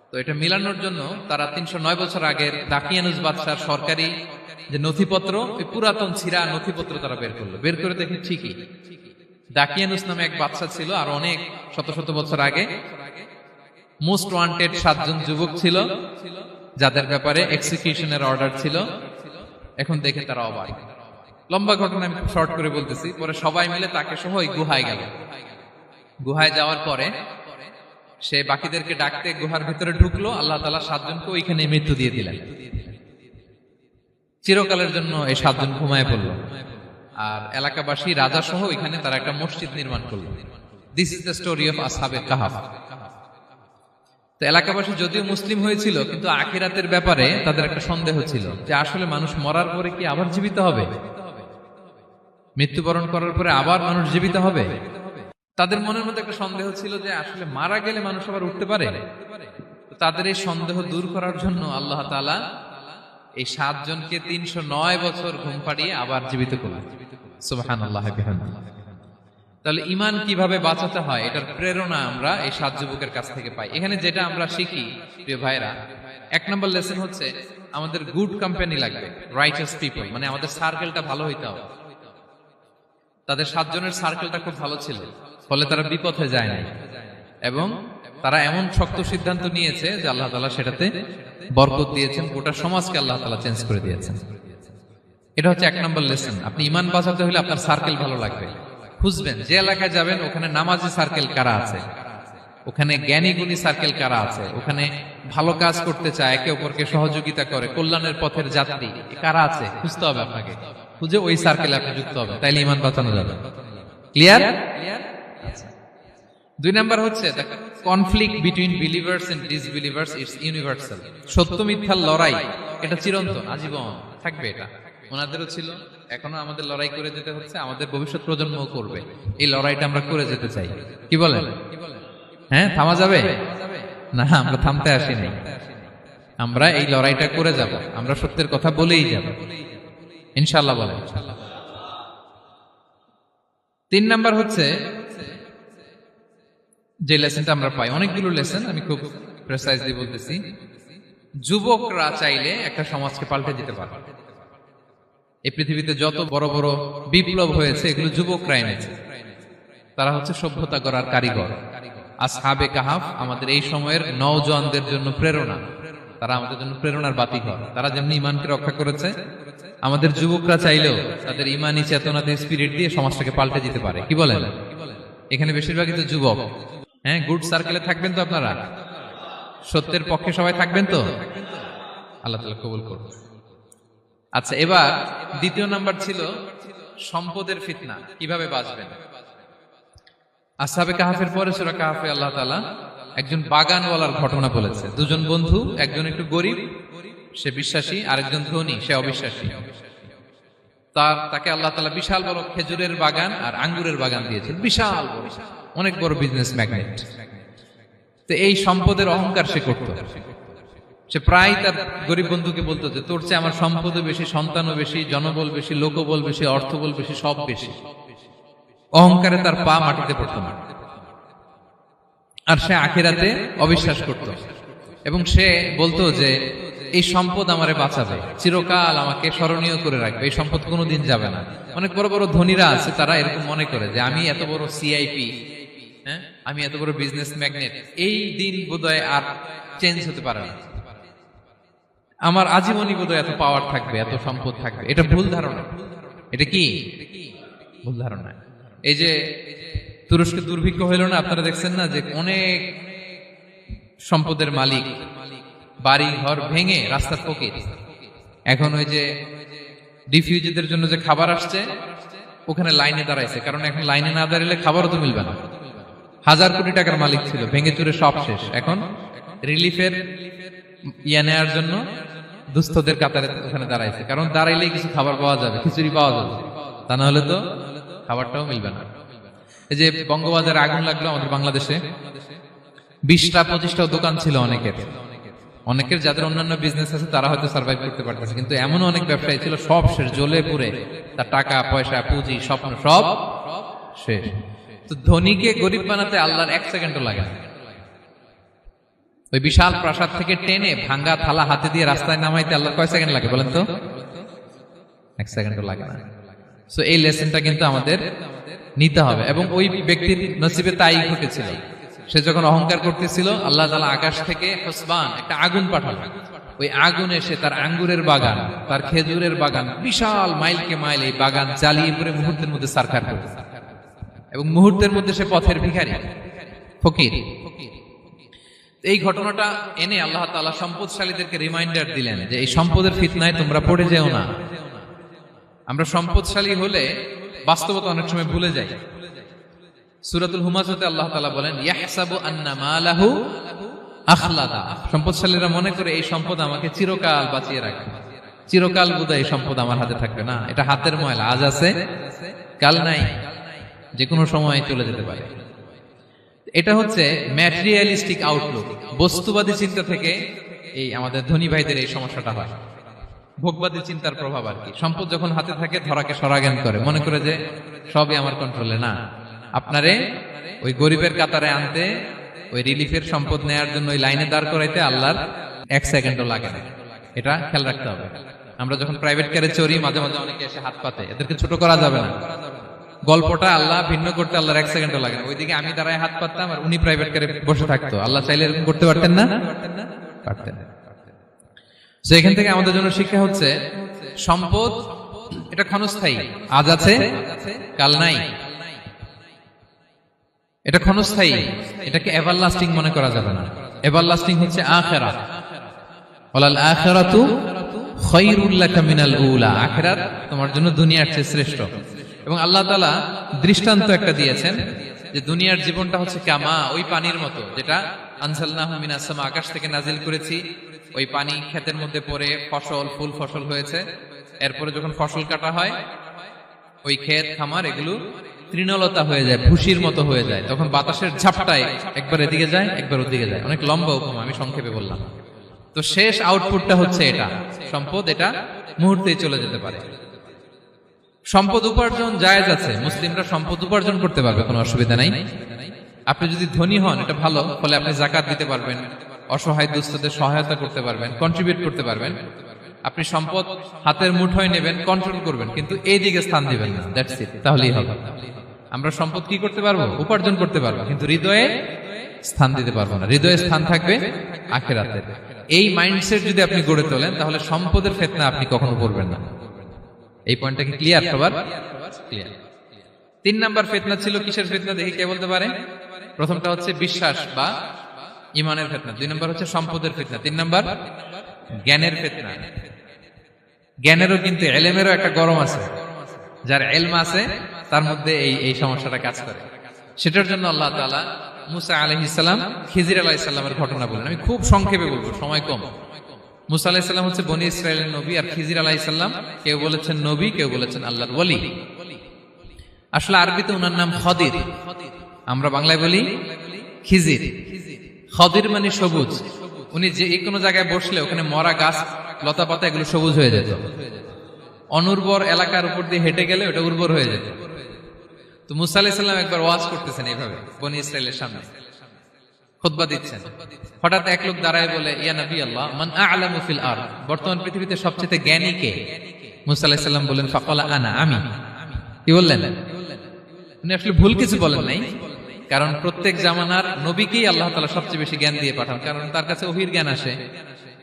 তো এটা মিলানোর জন্য তারা 309 বছর আগের দাকিয়ানুস বাদশার সরকারি যে নথিপত্র, ওই পুরাতন ছিঁড়া নথিপত্র তারা বের করলো। বের করে দেখে ঠিকই দাকিয়ানুস নামে এক বাদশা ছিল, আর অনেক শত শত বছর আগে মোস্ট ওয়ান্টেড 7 জন যুবক ছিল, যাদের ব্যাপারে এক্সিকিউশনের অর্ডার ছিল। এখন দেখে তারা অবাক। লম্বা ঘটনা আমি শর্ট করে বলতেছি। পরে সবাই মিলে তাকে সহ ওই গুহায় গেল। গুহায় যাওয়ার পরে সে বাকিদেরকে ডাকতে গুহার ভিতরে ঢুকলো। আল্লাহ তাআলা 7 জনকে ওইখানে মৃত্যু দিয়ে দিলেন। চিরকালের জন্য এই 7 জন ঘুমায় পড়লো। আর এলাকাবাসী, রাজা সহ এখানে তারা একটা মসজিদ নির্মাণ করলো। This is the story of আসহাবে কাহাফ। তো এলাকাবাসী যদিও মুসলিম হয়েছিল, কিন্তু আখিরাতের ব্যাপারে তাদের একটা সন্দেহ ছিল, যে আসলে মানুষ মরার পরে কি আবার জীবিত হবে? মৃত্যুবরণ করার পরে আবার মানুষ জীবিত হবে? তাদের মনের মধ্যে একটা সন্দেহ ছিল যে আসলে মারা গেলে মানুষ আবার উঠতে পারে। তাদের এই সন্দেহ দূর করার জন্য আল্লাহ তাআলা এই 7 জনকে 309 বছর ঘুম পাড়িয়ে আবার জীবিত করলেন। সুবহানাল্লাহ বিহামদিহি। তাহলে ঈমান কিভাবে বাঁচাতে হয় এটার প্রেরণা আমরা এই 7 যুবকের কাছ থেকে পাই। এখানে যেটা আমরা শিখি প্রিয় ভাইরা, 1 নম্বর লেসন হচ্ছে আমাদের গুড কোম্পানি লাগবে, রাইটাস পিপল, মানে আমাদের সার্কেলটা ভালো হইতে হবে। তাদের 7 জনের সার্কেলটা খুব ভালো ছিল, ফলে তারা বিপথে যায় না এবং তারা এমন শক্ত সিদ্ধান্ত নিয়েছে যে আল্লাহ তাআলা সেটাতে বরকত দিয়েছেন, গোটা সমাজকে আল্লাহ তাআলা চেঞ্জ করে দিয়েছেন। এটা হচ্ছে 1 নম্বর লেসন। আপনি ঈমান বাঁচাতে হলে আপনার সার্কেল ভালো লাগবে। খুঁজবেন যে এলাকায় যাবেন ওখানে নামাজি সার্কেল কারা আছে, ওখানে জ্ঞানী গুণী সার্কেল কারা আছে, ওখানে ভালো কাজ করতে চায়, একে অপরকে সহযোগিতা করে, কল্যাণের পথের যাত্রী কারা আছে খুঁজতে হবে আপনাকে। খুঁজে ওই সার্কেলে আপনি যুক্ত হবে, তাইলে ঈমান বাঁচানো যাবে। ক্লিয়ার? 2 নাম্বার হচ্ছে conflict between believers and disbelievers it's universal. সত্য মিথ্যার লড়াই এটা চিরন্তন, আজীবন থাকবে। এটা ওনাদেরও ছিল, এখনো আমাদের লড়াই করে যেতে হচ্ছে, আমাদের ভবিষ্যৎ প্রজন্মও করবে। এই লড়াইটা আমরা করে যেতে চাই। কি বলেন? হ্যাঁ, থামা যাবে না? আমরা থামতে আসিনি, আমরা এই লড়াইটা করে যাব, আমরা সত্যের কথা বলেই যাব ইনশাআল্লাহ। বলেন। 3 নাম্বার হচ্ছে যে লেসনটা আমরা পাই, অনেকগুলো লেসন, আমি খুব প্রেসাইজলি বলতেছি। যুবকরা চাইলে একটা সমাজকে পাল্টে দিতে পারে। এই পৃথিবীতে যত বড় বড় বিপ্লব হয়েছে এগুলো যুবকরা এনেছে। তারা হচ্ছে সভ্যতা গড়ার কারিগর। আসহাবে কাহাফ আমাদের এই সময়ের নওজওয়ানদের জন্য প্রেরণা, তারা আমাদের জন্য প্রেরণার বাতিঘর। তারা যেমনি ঈমানকে রক্ষা করেছে, আমাদের যুবকরা চাইলেও তাদের ঈমানি চেতনাতে স্পিরিট দিয়ে সমাজটাকে পাল্টে দিতে পারে। কি বলেন? এখানে বেশিরভাগই তো যুবক। হ্যাঁ, গুড সার্কেলে থাকবেন তো আপনারা? সত্যের পক্ষে সবাই থাকবেন তো? আল্লাহ তাআলা কবুল করুন। আচ্ছা, এবার 2 নাম্বার ছিল সম্পদের ফিতনা, কিভাবে বাঁচবেন। আসহাবে কাহাফের পরে সূরা কাহাফে আল্লাহ তাআলা একজন বাগানওয়ালার ঘটনা বলেছে। 2 জন বন্ধু, একজন একটু গরিব, সে বিশ্বাসী, আরেকজন ধনী, সে অবিশ্বাসী। তাকে আল্লাহ তাআলা বিশাল বড় খেজুরের বাগান আর আঙ্গুরের বাগান দিয়েছেন, বিশাল বড়, অনেক বড় বিজনেস ম্যাগনেট। তো এই সম্পদের অহংকার সে করত। সে প্রায় তার গরিব বন্ধুকে বলতো যে তোর চেয়ে আমার সম্পদও বেশি, সন্তানও বেশি, জনবল বেশি, লোকবল বেশি, অর্থবল বেশি, সব বেশি। অহংকারে তার পা মাটিতে পড়তো না। আর সে আখিরাতে অবিশ্বাস করত এবং সে বলতো যে এই সম্পদ আমারে বাঁচাবে, চিরকাল আমাকে স্মরণীয় করে রাখবে, এই সম্পদ কোনোদিন যাবে না। অনেক বড় বড় ধনীরা আছে, তারা এরকম মনে করে যে আমি এত বড় সিআইপি, হ্যাঁ, আমি এত বড় বিজনেস ম্যাগনেট, এই দিন বোধহয় আর চেঞ্জ হতে পারে না, আমার আজীবনই বোধহয় এত পাওয়ার থাকবে, এত সম্পদ থাকবে। এটা ভুল ধারণা। এটা কি ভুল ধারণা? এই যে তুরস্কে দুর্ভিক্ষ হইল না, আপনারা দেখছেন না যে অনেক সম্পদের মালিক বাড়ি ঘর ভেঙে রাস্তার ফকির। এখন ওই যে ডিফিউজিদের জন্য যে খাবার আসছে ওখানে লাইনে দাঁড়াইছে, কারণ এখন লাইনে না দাঁড়ালে খাবারও তো মিলবে না। 1000 কোটি টাকার মালিক ছিল, ভেঙে চুরে সব শেষ। এখন রিলিফের নেওয়ার জন্য দুস্থদের কাতারে ওখানে দাঁড়াইছে, কারণ দাঁড়াইলেই কিছু খাবার পাওয়া যাবে, খিচুড়ি পাওয়া যাবে, তা না হলে তো খাবারটাও মিলবে না। এই যে বঙ্গবাজারে আগুন লাগলো আমাদের বাংলাদেশে, 20টা-25টা দোকান ছিল অনেকের যাদের অন্যান্য বিজনেস আছে তারা হয়তো সার্ভাইভ করতে পারতেছে, কিন্তু এমন অনেক ব্যবসায়ী ছিল সব শেষ, জ্বলে পুড়ে, তার টাকা পয়সা পুঁজি স্বপ্ন সব শেষ। তো ধনীকে গরিব বানাতে আল্লাহর 1 সেকেন্ডও লাগে না। ওই বিশাল প্রাসাদ থেকে টেনে ভাঙ্গা থালা হাতে দিয়ে রাস্তায় নামাইতে আল্লাহর কয় সেকেন্ড লাগে বলেন তো? 1 সেকেন্ডও লাগে না। সো এই লেসনটা কিন্তু আমাদের নিতে হবে। এবং ওই ব্যক্তির নসিবে তাই ঘটেছিল। সে যখন অহংকার করতেছিল, আল্লাহ তাআলা আকাশ থেকে হুসবান একটা আগুন পাঠালো। ওই আগুন এসে তার আঙ্গুরের বাগান, তার খেজুরের বাগান, বিশাল মাইলকে মাইল এই বাগান জ্বালিয়ে পুরো মুহূর্তের মধ্যে সারখার করে, এবং মুহূর্তের মধ্যে সে পথের ভিখারি, ফকির। এই ঘটনাটা এনে আল্লাহ তাআলা সম্পদশালীদেরকে রিমাইন্ডার দিলেন যে এই সম্পদের ফিতনায় তোমরা পড়ে যেও না। আমরা সম্পদশালী হলে বাস্তবতা অনেক সময় ভুলে যাই। সূরাতুল হুমাজাতে আল্লাহ তাআলা বলেন ইয়াহসাবু আন্না মালাহু আখলাদা। সম্পদশালীরা মনে করে এই সম্পদ আমাকে চিরকাল বাঁচিয়ে রাখবে, চিরকাল বোধহয় এই সম্পদ আমার হাতে থাকবে। না, এটা হাতের ময়লা, আজ আছে কাল নাই, যে কোনো সময় চলে যেতে পারে। এটা হচ্ছে ম্যাটেরিয়ালিস্টিক আউটলুক, বস্তুবাদী চিন্তা থেকে এই আমাদের ধনী ভাইদের এই সমস্যাটা হয়। ভোগবাদী চিন্তার প্রভাব আর কি। সম্পদ যখন হাতে থাকে ধরাকে সরাজ্ঞান করে, মনে করে যে সবই আমার কন্ট্রোলে। না, আপনারে ওই গরিবের কাতারে আনতে, ওই রিলিফের সম্পদ নেয়ার জন্য ওই লাইনে দাঁড় করাইতে আল্লাহর 1 সেকেন্ডও লাগে না। এটা খেয়াল রাখতে হবে। আমরা যখন প্রাইভেট কারে চড়ি, মাঝে মাঝে অনেকে এসে হাত পাতে, এদেরকে ছোট করা যাবে না। গল্পটা আল্লাহ ভিন্ন করতে আল্লাহর 1 সেকেন্ডও লাগে না। ওইদিকে আমি দাঁড়ায় হাত পাততাম আর উনি প্রাইভেট কারে বসে থাকতো। আল্লাহ চাইলে এরকম করতে পারতেন না? পারতেন। তো এখান থেকে আমাদের জন্য শিক্ষা হচ্ছে, সম্পদ এটা ক্ষণস্থায়ী, আজ আছে কাল নাই। এটা ক্ষণস্থায়ী, এটাকে এভারলাস্টিং মনে করা যাবে না। এভারলাস্টিং হচ্ছে আখিরাত। ওয়ালাল আখিরাতু খায়রুল লাকা মিনাল উলা, আখিরাত তোমার জন্য দুনিয়ার চেয়ে শ্রেষ্ঠ। এবং আল্লাহ তাআলা দৃষ্টান্ত একটা দিয়েছেন যে দুনিয়ার জীবনটা হচ্ছে কামা, ওই পানির মতো যেটা আনজালনাহু মিনাস সামা, আকাশ থেকে নাজিল করেছি। ওই পানি ক্ষেতের মধ্যে পড়ে ফসল, ফুল ফসল হয়েছে। এরপরে যখন ফসল কাটা হয়, ওই ক্ষেত খামার এগুলো তৃণলতা হয়ে যায়, ভুসির মতো হয়ে যায়। তখন বাতাসের ঝাপটায় একবার এদিকে যায়, একবার ওদিকে যায়। অনেক লম্বা উপমা, আমি সংক্ষেপে বললাম। তো শেষ আউটপুটটা হচ্ছে এটা, সম্পদ এটা মুহূর্তেই চলে যেতে পারে। সম্পদ উপার্জন জায়েজ আছে, মুসলিমরা সম্পদ উপার্জন করতে পারবে, কোনো অসুবিধা নাই। আপনি যদি ধনী হন এটা ভালো, ফলে আপনি যাকাত দিতে পারবেন, অসহায় দুস্থদের সহায়তা করতে পারবেন, কন্ট্রিবিউট করতে পারবেন। আপনি সম্পদ হাতের মুঠোয় নেবেন, কন্ট্রোল করবেন, কিন্তু এই দিকে স্থান দিবেন না। দ্যাটস ইট, তাহলেই হবে। আমরা সম্পদ কি করতে পারবো? উপার্জন করতে পারবো, কিন্তু হৃদয়ে স্থান দিতে পারবো না। হৃদয়ে স্থান থাকবে আখিরাতের। এই মাইন্ডসেট যদি আপনি গড়ে তোলেন, তাহলে সম্পদের ফিতনা আপনি কখনো পড়বেন না। এই পয়েন্টটা কি ক্লিয়ার সবার? ক্লিয়ার। 3 নাম্বার ফিতনা ছিল কিসের ফিতনা দেখি কে বলতে পারে? প্রথমটা হচ্ছে বিশ্বাস বা ঈমানের ফিতনা, 2 নাম্বার হচ্ছে সম্পদের ফিতনা, 3 নাম্বার জ্ঞানের ফিতনা। জ্ঞানেরও কিন্তু ইলমেরও একটা গরম আছে। যার ইলম আছে তার মধ্যে এই সমস্যাটা কাজ করে। সেটার জন্য আল্লাহ তাআলা মুসা আলাইহিস সালাম, খিজির আলাইহিস সালামের ঘটনা বলেন। আমি খুব সংক্ষেপে বলবো, সময় কম। মুসা আলাইহিস সালাম হচ্ছে বনি ইসরাইলের নবী, আর খিজির আলাইহিস সালাম কেউ বলেছেন নবী, কেউ বলেছেন আল্লাহর ওলি। আসলে আরবিতে ওনার নাম খদির, আমরা বাংলায় বলি খিজির। খদির মানে সবুজ। উনি যে কোনো জায়গায় বসলে ওখানে মরা গাছ, লতা পাতা এগুলো সবুজ হয়ে যেত। অনুর্বর এলাকার উপর দিয়ে হেঁটে গেলে ওটা উর্বর হয়ে যেত। তো মুসা আলাইহিস সালাম একবার ওয়াজ করতেছেন এইভাবে বনি ইসরাইলের সামনে, খুতবা দিচ্ছেন। হঠাৎ এক লোক দাঁড়ায় বলে, ইয়া নবী আল্লাহ, মান আ'লামু ফিল আরদ, বর্তমান পৃথিবীতে সবচেয়ে জ্ঞানী কে? মুসা আলাইহিস সালাম বলেন, ফাকালা আনা, আমি। কি বললেন? উনি আসলে ভুল কিছু বলেন নাই, কারণ প্রত্যেক জামানার নবীকেই আল্লাহ তাআলা সবচেয়ে বেশি জ্ঞান দিয়ে পাঠান, কারণ তার কাছে ওহীর জ্ঞান আসে,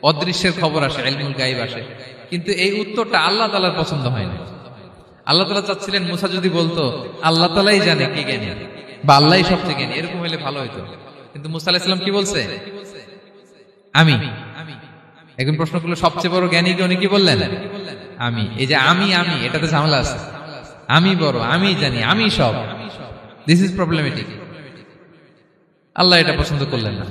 অদৃশ্যের খবর আসে, ইলমুল গায়ব আসে। কিন্তু এই উত্তরটা আল্লাহ তাআলার পছন্দ হয় না। আল্লাহ তাআলা চাচ্ছিলেন মুসা যদি বলতো আল্লাহ তাআলাই জানে কে জ্ঞানী বা আল্লাহই সবচেয়ে জ্ঞানী, এরকম হলে ভালো হতো। কিন্তু মুসা আলাইহিস সালাম কি বলছে? আমি। এখন প্রশ্ন করলো সবচেয়ে বড় জ্ঞানী কে? উনি কি বললেন? আমি। এই যে আমি এটাতে ঝামেলা আছে। আমি বড়, আমি জানি, আমি সব, দিস ইজ প্রবলেমেটিক। আল্লাহ এটা পছন্দ করলেন না।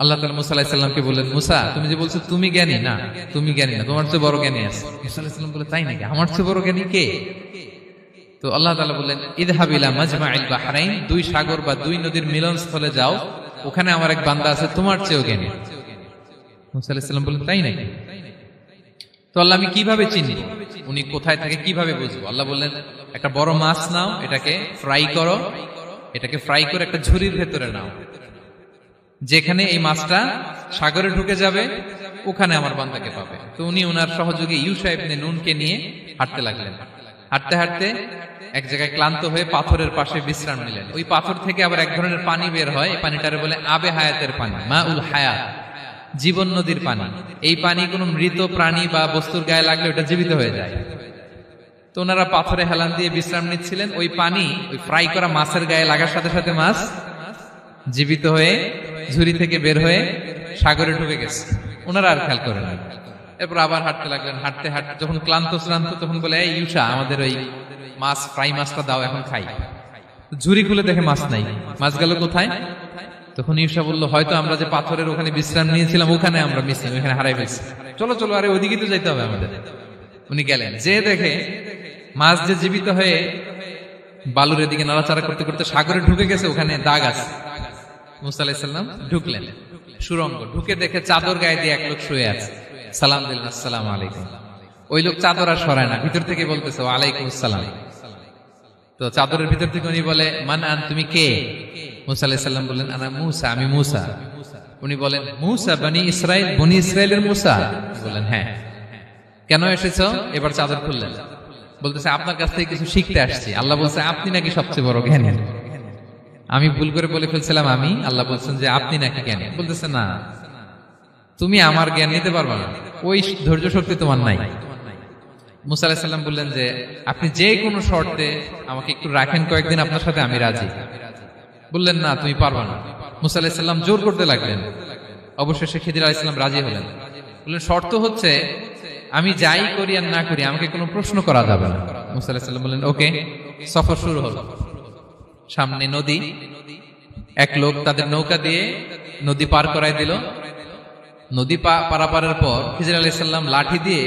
আল্লাহ তাআলা মুসা আলাইহিস সালামকে বললেন, মুসা তুমি যে বলছো তুমি জ্ঞানী, না তুমি জ্ঞানী না, তোমার চেয়ে বড় জ্ঞানী আছে। মুসা আলাইহিস সালাম বলে, তাই নাকি? আমার চেয়ে বড় জ্ঞানী কে? তো আল্লাহ তাআলা বললেন, ইযহাব ইলা মাজমাইল বাহরাইন, 2 সাগর বা 2 নদীর মিলনস্থলে যাও, ওখানে আমার এক বান্দা আছে তোমার চেয়েও জ্ঞানী। মুসা আলাইহিস সালাম বললেন, তাই নাকি? তো আল্লাহ, আমি কিভাবে চিনব উনি কোথায় থাকে, কিভাবে বুঝবো? আল্লাহ বললেন, একটা বড় মাছ নাও, এটাকে ফ্রাই করো, এটাকে ফ্রাই করে একটা ঝুড়ির ভেতরে নাও, যেখানে এই মাছটা সাগরে ঢুকে যাবে ওখানে আমার বান্দাকে পাবে। তো উনি ওনার সহযোগী ইউশা ইবনে নুনকে নিয়ে হাঁটতে লাগলেন। হাঁটতে হাঁটতে এক জায়গায় ক্লান্ত হয়ে পাথরের পাশে বিশ্রাম নিলেন। ওই পাথর থেকে আবার এক ধরনের পানি বের হয়, এই পানিটারে বলে আবে হায়াতের পানি, মাউল হায়াত, জীবন নদীর পানি। এই পানি কোনো মৃত প্রাণী বা বস্তুর গায়ে লাগলে ওটা জীবিত হয়ে যায়। তো ওনারা পাথরে হেলান দিয়ে বিশ্রাম নিচ্ছিলেন। ওই পানি ওই ফ্রাই করা মাছের গায়ে লাগার সাথে সাথে মাছ জীবিত হয়ে ঝুড়ি থেকে বের হয়ে সাগরে ঢুকে গেছে। ওনারা আর খেয়াল করেন না। এরপর আবার হাঁটতে লাগলেন। হাঁটতে হাঁটতে যখন ক্লান্ত শ্রান্ত, তখন বলে, এই ইউশা, আমাদের ওই মাছ, ফ্রাই মাছটা দাও, এখন খাই। ঝুড়ি খুলে দেখে মাছ নাই। মাছ গেল কোথায়? তখন ইউশা বললো, হয়তো আমরা যে পাথরের ওখানে বিশ্রাম নিয়েছিলাম ওখানে আমরা মিসিং, ওখানে হারাই ফেলছি। চলো চলো, আরে ওইদিকে তো যাইতে হবে আমাদের। উনি গেলেন, যে দেখে মাছ যে জীবিত হয়ে বালুর এদিকে নাড়াচাড়া করতে করতে সাগরে ঢুকে গেছে, ওখানে দাগ আছে। মুসা আলাইহিস সালাম ঢুকলেন সুরঙ্গ, ঢুকে দেখে চাদর গায়ে দিয়ে এক লোক শুয়ে আছে। সালাম দিলেন, আসসালামু আলাইকুম। ওই লোক চাদর আর সরায় না, ভিতর থেকে বলতেছে ওয়ালাইকুম আসসালাম। তো চাদরের ভিতর থেকে উনি বলে মান আন, তুমি কে? মুসা আলাইহিস সালাম বললেন আনা মুসা, আমি মুসা। উনি বলেন মুসা বনি ইসরাইল, বনি ইসরাইলের মুসা? বলেন হ্যাঁ। কেন এসেছো? এবার চাদর খুললেন, বলতেছে আপনার কাছ থেকে কিছু শিখতে আসছি। আল্লাহ বলছে আপনি নাকি সবচেয়ে বড় জ্ঞানী। আমি ভুল করে বলে ফেলছিলাম আমি, আল্লাহ বলছেন যে আপনি নাকি জ্ঞানী। বলতেছে না, তুমি আমার জ্ঞান নিতে পারবে না, ওই ধৈর্য শক্তি তোমার নাই। মুসা আলাইহিস সালাম বললেন যে আপনি যে কোনো শর্তে আমাকে একটু রাখেন কয়েকদিন আপনার সাথে, আমি রাজি। বললেন না তুমি পারবে না। মুসা আলাইহিস সালাম জোর করতে লাগলেন, অবশেষে খিদির আলাইহিস সালাম রাজি হলেন। বললেন শর্ত হচ্ছে আমি যাই করি আর না করি আমাকে কোনো প্রশ্ন করা যাবে না। মুসা আলাইহিস সালাম বললেন ওকে। সফর শুরু হলো। সামনে নদী, এক লোক তাদের নৌকা দিয়ে নদী পার করায় দিল। নদী পারাপারের পর খিজির আলাইহিস সালাম লাঠি দিয়ে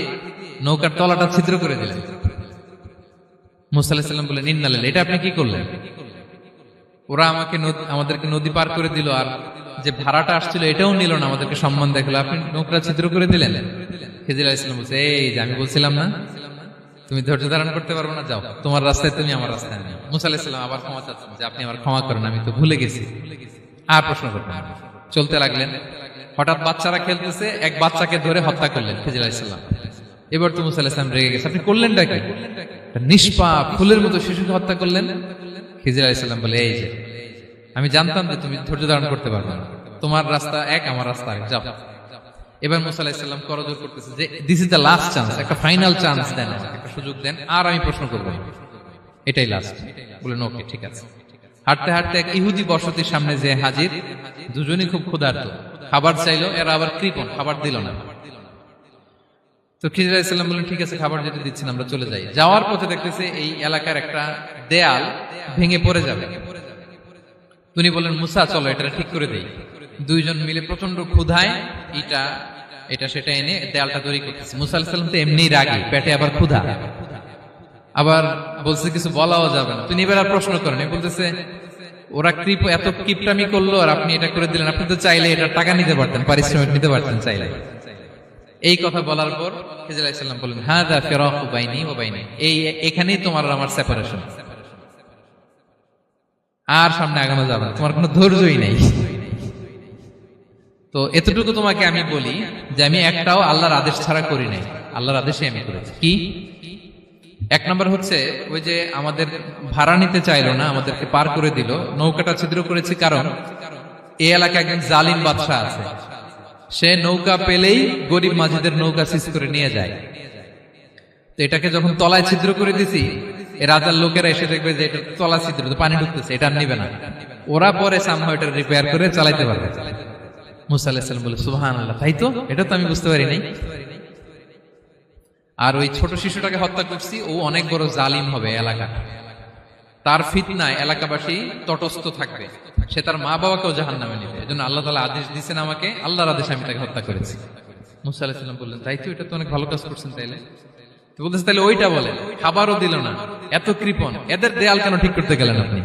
নৌকার তলাটা ছিদ্র করে দিলেন। মুসা আলাইহিস সালাম বললেন ইন্না লিল্লাহি, এটা আপনি কি করলেন? ওরা আমাদেরকে নদী পার করে দিল, আর যে ভাড়াটা আসছিল এটাও নিল না, আমাদেরকে সম্মান দেখালো, আপনি নৌকা ছিদ্র করে দিলেন। খিজির আলাইহিস সালাম বলছে এই যে আমি বলছিলাম না তুমি ধৈর্য ধারণ করতে পারবে না, যাও তোমার রাস্তায় তুমি, আমার রাস্তায় আমি। মুসা আলাইহিস সালাম আবার ক্ষমা চাচ্ছেন যে আপনি আমার ক্ষমা করেন, আমি তো ভুলে গেছি, আর প্রশ্ন করবেন না। চলতে লাগলেন। হঠাৎ বাচ্চারা খেলতেছে, এক বাচ্চাকে ধরে হত্যা করলেন খিজির আলাইহিস সালাম। এবার তো মুসা আলাইহিস সালাম রেগে গেছে, আপনি করলেনটা কি? নিষ্পাপ ফুলের মতো শিশুকে হত্যা করলেন। খিজির আলাইহিস সালাম বলে এই যে আমি জানতাম যে তুমি ধৈর্য ধারণ করতে পারবে না, তোমার রাস্তা এক, আমার রাস্তা এক, যাও। এবার মুসা আলাইহিস সালাম করজোর করতেছে যে this is the last chance, একটা ফাইনাল চান্স দেন, একটা সুযোগ দেন, আর আমি প্রশ্ন করবো, এটাই লাস্ট। বলেন ওকে ঠিক আছে। হাঁটতে হাঁটতে এক ইহুদি বসতির সামনে যে হাজির, দুজনই খুব ক্ষুধার্ত, খাবার চাইলো, এরা আবার কৃপণ, খাবার দিল না। তো খিজির আলাইহিস সালাম বললেন ঠিক আছে, খাবার যেটা দিচ্ছেন আমরা চলে যাই। যাওয়ার পথে দেখতেছে এই এলাকার একটা দেয়াল ভেঙে পড়ে যাবে। তিনি বললেন মুসা চলো এটা ঠিক করে দেই। দুইজন মিলে প্রচন্ড ক্ষুধায় এটা সেটা এনে দেয়ালটা তৈরি করতেছে। মুসা আলাইহিস সালাম তো এমনি রাগী, পেটে আবার ক্ষুধা, আবার বলছে কিছু বলাও যাবে না। তিনি এবার আর প্রশ্ন করেন, বলতেছে ওরা এত কিপটামি করলো আর আপনি এটা করে দিলেন, আপনি তো চাইলে এটা টাকা নিতে পারতেন, পারিশ্রমিক নিতে পারতেন চাইলে। এই কথা বলার পর খিজির আলাইহিস সালাম বললেন হাযা ফিরাকু বাইনি ওয়া বাইনি, এখানেই তোমার আর আমার সেপারেশন, আর সামনে আগানো যাবে না, তোমার কোনো ধৈর্যই নেই। তো এতটুকু তোমাকে আমি বলি যে আমি একটাও আল্লাহর আদেশ ছাড়া করি নাই, আল্লাহর আদেশে আমি করেছি। কি? এক নম্বর হচ্ছে ওই যে আমাদের ভাড়া নিতে চাইলো না, আমাদেরকে পার করে দিল, নৌকাটা ছিদ্র করেছি কারণ এই এলাকায় একজন জালিম বাদশাহ আছে, সে নৌকা পেলেই গরিব মাঝিদের নৌকা সিজ করে নিয়ে যায়। তো এটাকে যখন তলায় ছিদ্র করে দিছি, রাজার লোকেরা এসে দেখবে যে এটা তলা ছিদ্র, পানি ঢুকতেছে, এটা নিবে না, ওরা পরে সামহাও এটা রিপেয়ার করে চালাইতে পারবে। মুসা আলাইহিস সালাম বলে সুবহানাল্লাহ, তাই তো, এটা তো আমি বুঝতে পারি নাই। আর ওই ছোট শিশুটাকে হত্যা করছি, ও অনেক বড় জালিম হবে এলাকা, তার ফিতনায় এলাকাবাসী তটস্থ থাকবে, সে তার মা বাবাকেও জাহান্নামে নেবে। এজন্য আল্লাহ তাআলা আদেশ দিয়েছেন আমাকে, আল্লাহর আদেশে আমি তাকে হত্যা করেছি। মুসা আলাইহিস সালাম বললেন তাই তো, এটা তো অনেক ভালো কাজ করছেন। তাইলে তো বলতেছে তাহলে ওইটা বলেন, খাবারও দিল না, এত কৃপণ, এদের দেয়াল কেন ঠিক করতে গেলেন আপনি?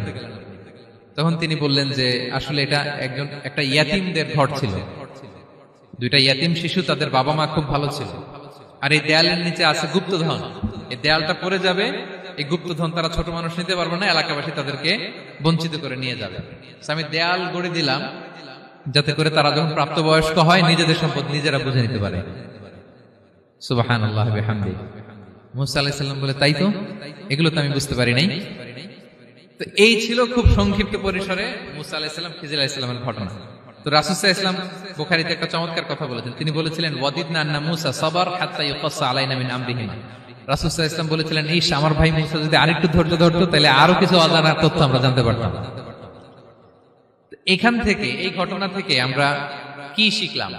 তখন তিনি বললেন যে আসলে এটা একটা ইয়াতিমদের ঘর ছিল, দুইটা ইয়াতিম শিশু, তাদের বাবা মা খুব ভালো ছিল, আর এই দেয়ালের নিচে আছে গুপ্তধন, এই দেয়ালটা পড়ে যাবে, এই গুপ্তধন তারা ছোট মানুষ নিতে পারবে না, এলাকাবাসী তাদেরকে বঞ্চিত করে নিয়ে যাবে। আমি দেয়াল গড়ে দিলাম যাতে করে তারা যখন প্রাপ্তবয়স্ক হয় নিজেদের সম্পদ নিজেরা বুঝে নিতে পারে। সুবহানাল্লাহ বিহামদিহি। মুসা আলাইহিস সালাম বলে তাই তো, এগুলো তো আমি বুঝতে পারি নাই। তো এই ছিল খুব সংক্ষিপ্ত পরিসরে মুসা আলাইহিস সালাম খিজির আলাইহিস সালামের ঘটনা। তো রাসূল সাল্লাল্লাহু আলাইহি ওয়াসাল্লাম বুখারীতে একটা চমৎকার কথা বলেছেন, তিনি বলেছিলেন ওয়াদিদনা আন্না মুসা সাবার হাত্তা ইউকাসসা আলাইনা মিন আমরিহিমা। রাসূল সাল্লাল্লাহু আলাইহি ওয়াসাল্লাম বলেছিলেন ইস, আমার ভাই মুসা যদি আরেকটু ধৈর্য ধরতো তাহলে আরো কিছু অজানা তথ্য আমরা জানতে পারতাম। এখান থেকে, এই ঘটনা থেকে আমরা কি শিখলাম?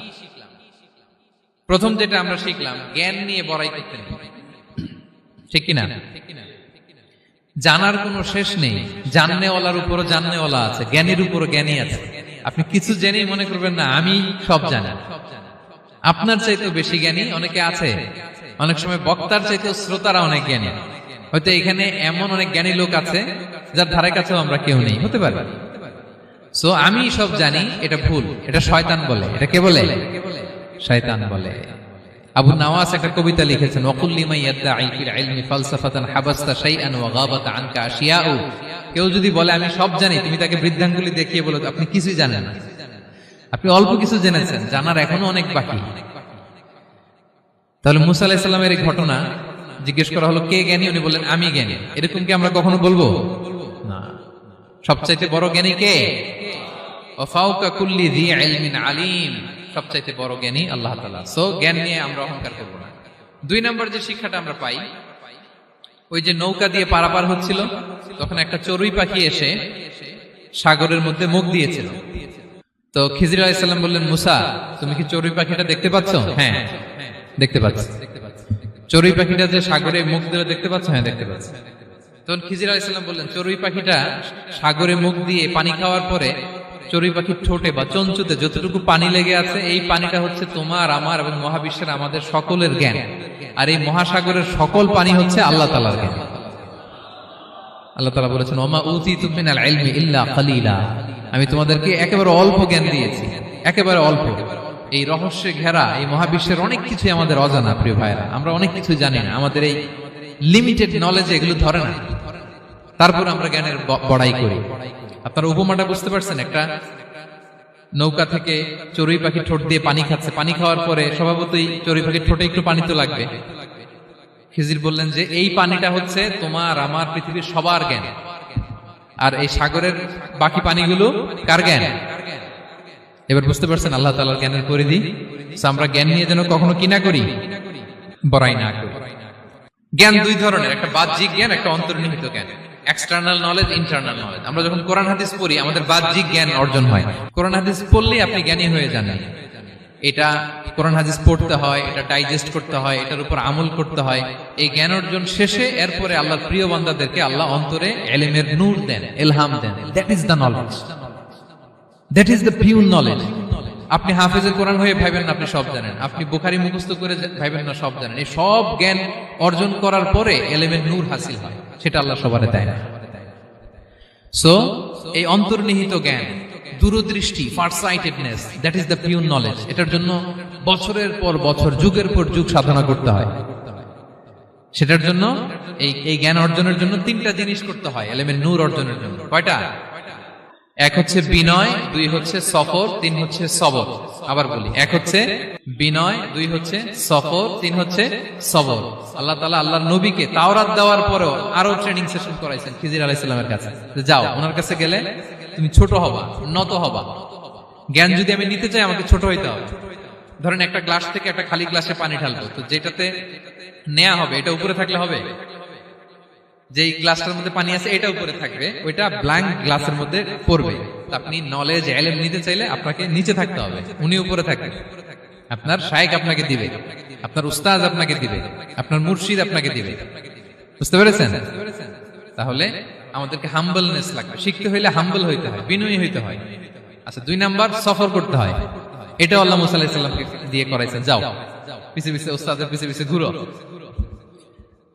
প্রথম যেটা আমরা শিখলাম, জ্ঞান নিয়ে বড়াই করতে নেই, ঠিক কিনা? জানার কোনো শেষ নেই, জাননেওয়ালার উপরও জাননেওয়ালা আছে, জ্ঞানীর উপরও জ্ঞানী আছে। আপনি কিছু জেনেই মনে করবেন না আমি সব জানি, আপনার চাইতেও বেশি জ্ঞানী অনেকে আছে। অনেক সময় বক্তার চাইতেও শ্রোতারা অনেক জ্ঞানী। হয়তো এখানে এমন অনেক জ্ঞানী লোক আছে যার ধারে কাছেও আমরা কেউ নেই, হতে পারে। সো আমি সব জানি, এটা ভুল, এটা শয়তান বলে। এটা কে বলে? শয়তান বলে। আবু নাওয়াস একটা কবিতা লিখেছেন, ওয়াকুল লিমান ইয়াদঈ ফিল ইলমি ফালসাফাতান হাবাসতা শাইআন ওয়া গাবাত আনকা আশিয়াউ। কেউ যদি বলে আমি সব জানি, তুমি তাকে বৃদ্ধাঙ্গুলি দেখিয়ে বলো আপনি কিছুই জানেন না, আপনি অল্প কিছু জেনেছেন, জানার এখনো অনেক বাকি। তাহলে মুসা আলাইহিস সালামের এই ঘটনা জিজ্ঞেস করা হলো কে জ্ঞানী, উনি বললেন আমি জ্ঞানী। এরকম কি আমরা কখনো বলবো না? সবচাইতে বড় জ্ঞানী কে? ওয়া ফাওকা কুল্লি যী ইলমিন আলিম, সবচাইতে বড় জ্ঞানী আল্লাহ তাআলা। সো জ্ঞান নিয়ে আমরা অহংকার করব না। 2 নম্বর যে শিক্ষাটা আমরা পাই, ওই যে নৌকা দিয়ে পারাপার হচ্ছিল, তখন একটা চড়ুই পাখি এসে সাগরের মধ্যে মুখ দিয়েছিল। তো খিজির আলাইহিস সালাম বললেন, মুসা তুমি কি চড়ুই পাখিটা দেখতে পাচ্ছ? হ্যাঁ দেখতে পাচ্ছি। চড়ুই পাখিটা যে সাগরে মুখ দিয়ে দেখতে পাচ্ছ? হ্যাঁ দেখতে পাচ্ছি। তখন খিজির আলাইহিস সালাম বললেন, চড়ুই পাখিটা সাগরে মুখ দিয়ে পানি খাওয়ার পরে চড়ুই পাখির ঠোঁটে বা চঞ্চুতে যতটুকু পানি লেগে আছে, এই পানিটা হচ্ছে তোমার আমার এবং মহাবিশ্বের আমাদের সকলের জ্ঞান, আর এই মহাসাগরের সকল পানি হচ্ছে আল্লাহ তাআলার জ্ঞান। আল্লাহ তাআলা বলেছেন, ওমা উতিতু মিনাল ইলমি ইল্লা কালিলা, আমি তোমাদেরকে একেবারে অল্প জ্ঞান দিয়েছি, একেবারে অল্প। এই রহস্যে ঘেরা এই মহাবিশ্বের অনেক কিছু আমাদের অজানা। প্রিয় ভাইরা, আমরা অনেক কিছু জানি না, আমাদের এই লিমিটেড নলেজ এগুলো ধরে না, তারপর আমরা জ্ঞানের বড়াই করি। আপনারা উপমাটা বুঝতে পারছেন? একটা নৌকা থেকে চড়ুই পাখি ঠোঁট দিয়ে পানি খাচ্ছে, পানি খাওয়ার পরে স্বভাবতই চড়ুই পাখির ঠোঁটে একটু পানি তো লাগবে। খিজির বললেন যে এই পানিটা হচ্ছে তোমার আমার পৃথিবীর সবার জ্ঞান, আর এই সাগরের বাকি পানিগুলো কার জ্ঞান? এবার বুঝতে পারছেন আল্লাহ তাআলার জ্ঞানের পরিধি। আমরা জ্ঞান নিয়ে যেন কখনো কি না করি, বড়াই না করি। জ্ঞান 2 ধরনের, একটা বাহ্যিক জ্ঞান, একটা অন্তর্নিহিত জ্ঞান। External knowledge, internal knowledge. আমরা যখন কোরআন হাদিস পড়ি আমাদের বাহ্যিক জ্ঞান অর্জন হয়। কোরআন হাদিস পড়লেই আপনি জ্ঞানী হয়ে যান। এটা কোরআন হাদিস পড়তে হয়, এটা ডাইজেস্ট করতে হয়, এটার উপর আমল করতে হয়। এই জ্ঞান অর্জন শেষে এরপরে আল্লাহর প্রিয় বান্দাদেরকে আল্লাহ অন্তরে ইলমের নূর দেন, ইলহাম দেন। That is the knowledge, that is the pure knowledge. আপনি হাফেজের কোরআন হয়ে ভাবেন না আপনি সব জানেন, আপনি বুখারী মুখস্থ করে ভাবেন না সব জানেন। এই সব জ্ঞান অর্জন করার পরে ইলমের নূর হাসিল হয়, সেটা আল্লাহ সবারে দেয় না। সো এই অন্তর্নিহিত জ্ঞান, দূরদৃষ্টি, farsightedness, that is the pure knowledge. এটার জন্য বছরের পর বছর, যুগের পর যুগ সাধনা করতে হয়। সেটার জন্য এই জ্ঞান অর্জনের জন্য 3টা জিনিস করতে হয় ইলমের নূর অর্জনের জন্য। কয়টা? 1 হচ্ছে বিনয়, 2 হচ্ছে সফর, 3 হচ্ছে সবর। আবার বলি, 1 হচ্ছে বিনয়, 2 হচ্ছে সফর, 3 হচ্ছে সবর। আল্লাহ তাআলা আল্লাহর নবীকে তাওরাত দেওয়ার পরেও আরো ট্রেনিং সেশন করাইছেন খিজির আলাইহিস সালামের কাছে। যাও ওনার কাছে গেলে তুমি ছোট হবা, নত হবা। জ্ঞান যদি আমি নিতে চাই আমাকে ছোট হইতে হবে। ধরেন একটা গ্লাস থেকে একটা খালি গ্লাসে পানি ঢালবো, তো যেটাতে নেওয়া হবে এটা উপরে থাকলে হবে? যেই গ্লাসটার মধ্যে পানি আছে এটা উপরে থাকবে, ওইটা ব্ল্যাঙ্ক গ্লাসের মধ্যে পড়বে। আপনি নলেজ ইলম নিতে চাইলে আপনাকে নিচে থাকতে হবে, উনি উপরে থাকবে। আপনার শায়েখ আপনাকে দিবে, আপনার উস্তাদ আপনাকে দিবে, আপনার মুর্শিদ আপনাকে দিবে। বুঝতে পেরেছেন? তাহলে আমাদেরকে হাম্বলনেস লাগবে। শিখতে হইলে হাম্বল হইতে হয়, বিনয়ী হইতে হয়। আচ্ছা, 2 নাম্বার সফর করতে হয়। এটা আল্লাহ মুসা আলাইহিস সালামকে দিয়ে করাইছেন, যাও পিছে পিছে উস্তাদের পিছে পিছে ঘুরো।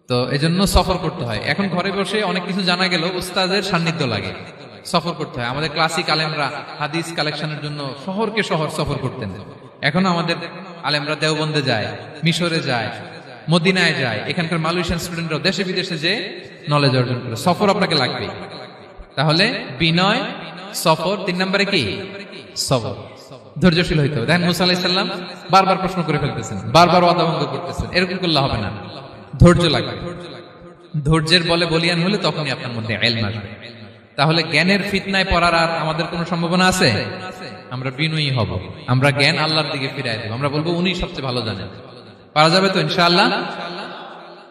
তো এজন্য সফর করতে হয়। এখন ঘরে বসে অনেক কিছু জানা গেল, উস্তাদের সান্নিধ্য লাগে, সফর করতে হয়। আমাদের ক্লাসিক আলেমরা হাদিস কালেকশনের জন্য শহরকে শহর সফর করতেন। এখনো আমাদের আলেমরা দেওবন্দে যায়, মিশরে যায়, মদিনায় যায়। এখানকার মালয়েশিয়ান স্টুডেন্টরাও দেশে বিদেশে যে নলেজ অর্জন করে। সফর আপনাকে লাগবে। তাহলে বিনয়, সফর, 3 নম্বরে কি? সবর। ধৈর্যশীল হইতে হবে। দেখেন মুসা আলাইহিস সালাম বারবার প্রশ্ন করে ফেলতেছেন, বারবার ওয়াদা ভঙ্গ করতেছেন। এরকম করলে হবে না, ধৈর্য লাগবে। ধৈর্যের বলে বলিয়ান হলে তখনই আপনার মধ্যে ইলম আসবে। তাহলে জ্ঞানের ফিতনায় পড়ার আর আমাদের কোনো সম্ভাবনা আছে? আমরা বিনয়ী হব, আমরা জ্ঞান আল্লাহর দিকে ফিরাই দেব। আমরা বলবো উনি সবচেয়ে ভালো জানেন। পারা যাবে তো ইনশাআল্লাহ?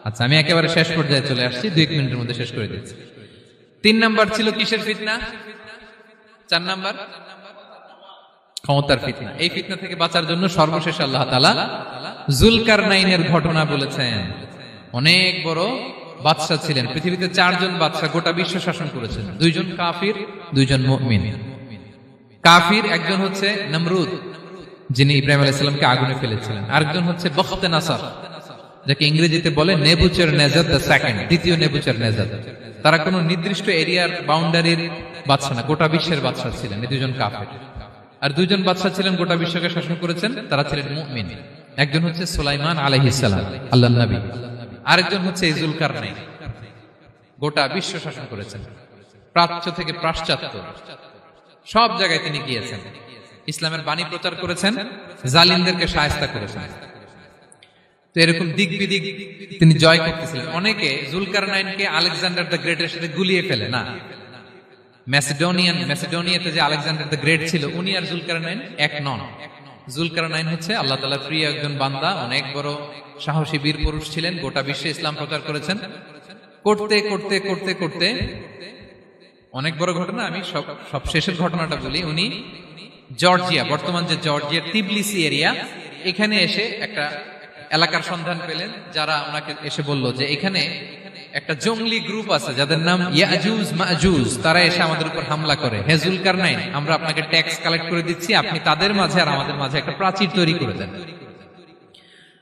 আচ্ছা, আমি একেবারে শেষ পর্যায়ে চলে আসছি, 2 মিনিটের মধ্যে শেষ করে দিচ্ছি। 3 নাম্বার ছিল কিসের ফিতনা? 4 নাম্বার ক্ষমতার ফিতনা। এই ফিতনা থেকে বাঁচার জন্য সর্বশেষ আল্লাহ তাআলা যুলকারনাইনের ঘটনা বলেছেন। অনেক বড় বাদশা ছিলেন, পৃথিবীতে 4 জন বাদশা গোটা বিশ্ব শাসন করেছেন। 2 জন কাফির, 2 জন মুমিন। কাফির একজন হচ্ছে নমরুদ, যিনি ইব্রাহিম আলাইহিস সালামকে আগুনে ফেলেছিলেন। আরেকজন হচ্ছে বখতে নাসার, যাকে ইংরেজিতে বলে নেবুচারনেজার দ্য সেকেন্ড, দ্বিতীয় নেবুচারনেজার। তারা কোনো নির্দিষ্ট এরিয়ার বাউন্ডারির বাদশা না, গোটা বিশ্বের বাদশা ছিলেন। এই 2 জন কাফির। আর 2 জন বাদশা ছিলেন গোটা বিশ্বকে শাসন করেছেন, তারা ছিলেন মুমিন। একজন হচ্ছে সুলাইমান আলাইহিস সালাম, আল্লাহর নবী। আরেকজন হচ্ছে যুলকারনাইন, গোটা বিশ্ব শাসন করেছেন, প্রাচ্য থেকে পাশ্চাত্য সব জায়গায় তিনি গিয়েছেন, ইসলামের বাণী প্রচার করেছেন, জালিমদেরকে শায়েস্তা করেছেন। তো এরকম দিক বিদিক তিনি জয় করতেছিলেন। অনেকে জুলকারনাইনকে আলেকজান্ডার দ্য গ্রেটের সাথে গুলিয়ে ফেলে না। ম্যাসিডোনিয়াতে যে আলেকজান্ডার দ্য গ্রেট ছিল, উনি আর জুলকারনাইন এক নন। জুলকারনাইন হচ্ছে আল্লাহ তাআলার প্রিয় একজন বান্দা, অনেক বড় সাহসী বীর পুরুষ ছিলেন, গোটা বিশ্বে ইসলাম প্রচার করেছেন। করতে করতে করতে করতে অনেক বড় ঘটনা, আমি সব শেষের ঘটনাটা বলি। উনি জর্জিয়া, বর্তমান যে জর্জিয়ার তিবলিসি এরিয়া, এখানে এসে একটা এলাকার সন্ধান পেলেন, যারা ওনাকে এসে বলল যে এখানে একটা জঙ্গলি গ্রুপ আছে যাদের নাম ইয়াজুজ মাজুজ, তারা এসে আমাদের উপর হামলা করে। হে জুলকারনাইন, আমরা আপনাকে ট্যাক্স কালেক্ট করে দিচ্ছি, আপনি তাদের মাঝে আর আমাদের মাঝে একটা প্রাচীর তৈরি করে দেন।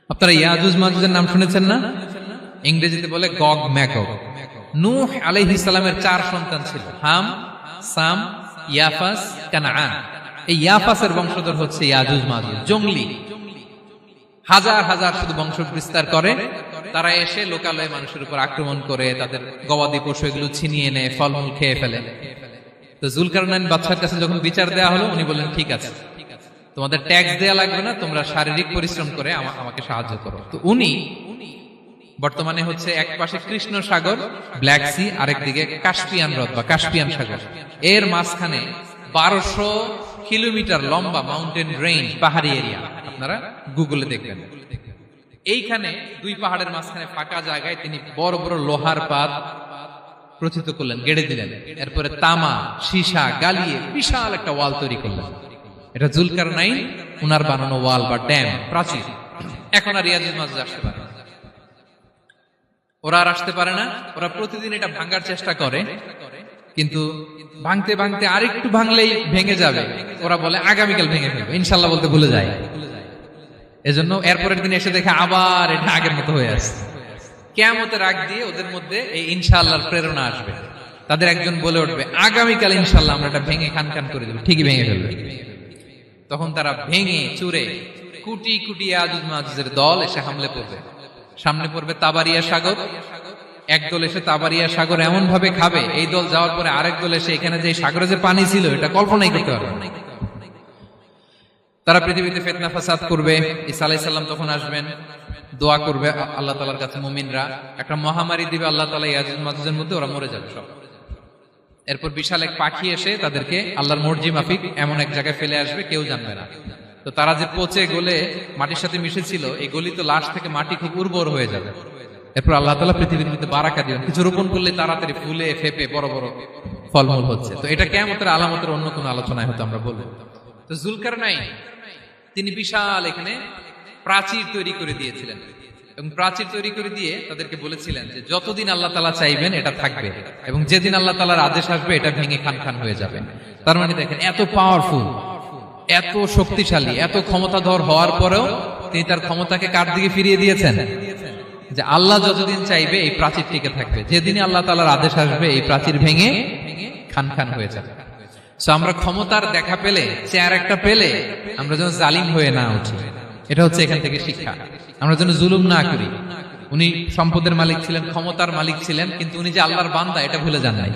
আপনারা ইয়াজুজ মাজুজের নাম শুনেছেন না? ইংরেজিতে বলে গগ ম্যাগগ। নূহ আলাইহিস সালামের 4 সন্তান ছিল, হাম, সাম, ইয়াফাস, কানাআন। এই ইয়াফাসের বংশধর হচ্ছে ইয়াজুজ মাজুজ, জঙ্গলি, হাজার হাজার শুধু বংশ বিস্তার করে। তারা এসে লোকালয়ে মানুষের উপর আক্রমণ করে, তাদের গবাদি পশু এগুলো ছিনিয়ে নেয়, ফলমূল খেয়ে ফেলে। তো জুলকারনাইন বাদশার কাছে যখন বিচার দেওয়া হলো, উনি বললেন ঠিক আছে, তোমাদের ট্যাক্স দেয়া লাগবে না, তোমরা শারীরিক পরিশ্রম করে আমাকে সাহায্য করো। তো উনি বর্তমানে হচ্ছে এক পাশে কৃষ্ণ সাগর, ব্ল্যাক সি, আরেকদিকে কাস্পিয়ান হ্রদ বা কাস্পিয়ান সাগর, এর মাঝখানে 1200 কিলোমিটার লম্বা মাউন্টেন রেঞ্জ, পাহাড়ি এরিয়া, আপনারা গুগলে দেখবেন। এইখানে 2 পাহাড়ের মাঝখানে ফাঁকা জায়গায় তিনি বড় বড় লোহার পাত প্রথিত করলেন, গেড়ে দিলেন। এরপরে তামা, সীসা গালিয়ে বিশাল একটা ওয়াল তৈরি করলেন। এটা জুলকারনাইন উনার বানানো ওয়াল বা ড্যাম, প্রাচীর। এখন আর ইয়াজুজ মাজুজ আসতে পারে না, ওরা আর আসতে পারে না। ওরা প্রতিদিন এটা ভাঙার চেষ্টা করে, কিন্তু ভাঙতে ভাঙতে আরেকটু ভাঙলেই ভেঙে যাবে। ওরা বলে আগামীকাল ভেঙে ফেলবে, ইনশাল্লাহ বলতে ভুলে যায়। এজন্য এরপরের দিন এসে দেখে আবার এটা আগের মতো হয়ে আসছে। কিয়ামতের আগ দিয়ে ওদের মধ্যে এই ইনশাআল্লাহর প্রেরণা আসবে। তাদের একজন বলে উঠবে, আগামীকাল ইনশাআল্লাহ আমরা এটা ভেঙে খান খান করে দেব, ঠিকই ভেঙে ফেলবে। তখন তারা ভেঙে চুরে কুটি কুটি ইয়াজুজ মাজুজের দল এসে হামলে পড়বে। সামনে পড়বে তাবারিয়া সাগর, একদল এসে তাবারিয়া সাগর এমন ভাবে খাবে, এই দল যাওয়ার পরে আরেক দল এসে এখানে যে সাগরে যে পানি ছিল এটা কল্পনাই করতে পারবে না। তারা পৃথিবীতে ফিতনা ফাসাদ করবে। ঈসা আলাইহিস সালাম তখন আসবেন, দোয়া করবে আল্লাহ তাআলার কাছে মুমিনরা, একটা মহামারী দিবে আল্লাহ তাআলা ইয়াজুজ মাজুজের মধ্যে, ওরা মরে যাবে সব। এরপর বিশাল এক পাখি এসে তাদেরকে আল্লাহর মর্জি মাফিক এমন এক জায়গায় ফেলে আসবে, কেউ জানবে না। তো তারা যে পচে গলে মাটির সাথে মিশেছিল, এই গলিত লাশ থেকে মাটি খুব উর্বর হয়ে যাবে। এরপর আল্লাহ তাআলা পৃথিবীর মধ্যে বারাকা দিবেন, কিছু রোপণ করলে তাড়াতাড়ি ফুলে ফেপে বড় বড় ফলমূল হচ্ছে। তো এটা কিয়ামতের আলামতের অন্য কোনো আলোচনায় হয়তো আমরা বলবো। তো জুলকারনাইন তিনি বিশাল এখানে প্রাচীর তৈরি করে দিয়েছিলেন, এবং প্রাচীর তৈরি করে দিয়ে তাদেরকে বলেছিলেন যে যতদিন আল্লাহ তাআলা চাইবেন এটা থাকবে, এবং যেদিন আল্লাহ তাআলার আদেশ আসবে এটা ভেঙে খান খান হয়ে যাবে। তার মানে দেখেন, এত পাওয়ারফুল, এত শক্তিশালী, এত ক্ষমতাধর হওয়ার পরেও তিনি তার ক্ষমতাকে কার দিকে ফিরিয়ে দিয়েছেন? যে আল্লাহ যতদিন চাইবে এই প্রাচীর টিকে থাকবে, যেদিনই আল্লাহ তাআলার আদেশ আসবে এই প্রাচীর ভেঙে খান খান হয়ে যাবে। সো আমরা ক্ষমতার দেখা পেলে, চেয়ার একটা পেলে, আমরা যেন জালিম হয়ে না উঠি, এটা হচ্ছে এখান থেকে শিক্ষা। আমরা যেন জুলুম না করি। উনি সম্পদের মালিক ছিলেন, ক্ষমতার মালিক ছিলেন, কিন্তু উনি যে আল্লাহর বান্দা এটা ভুলে যান নাই।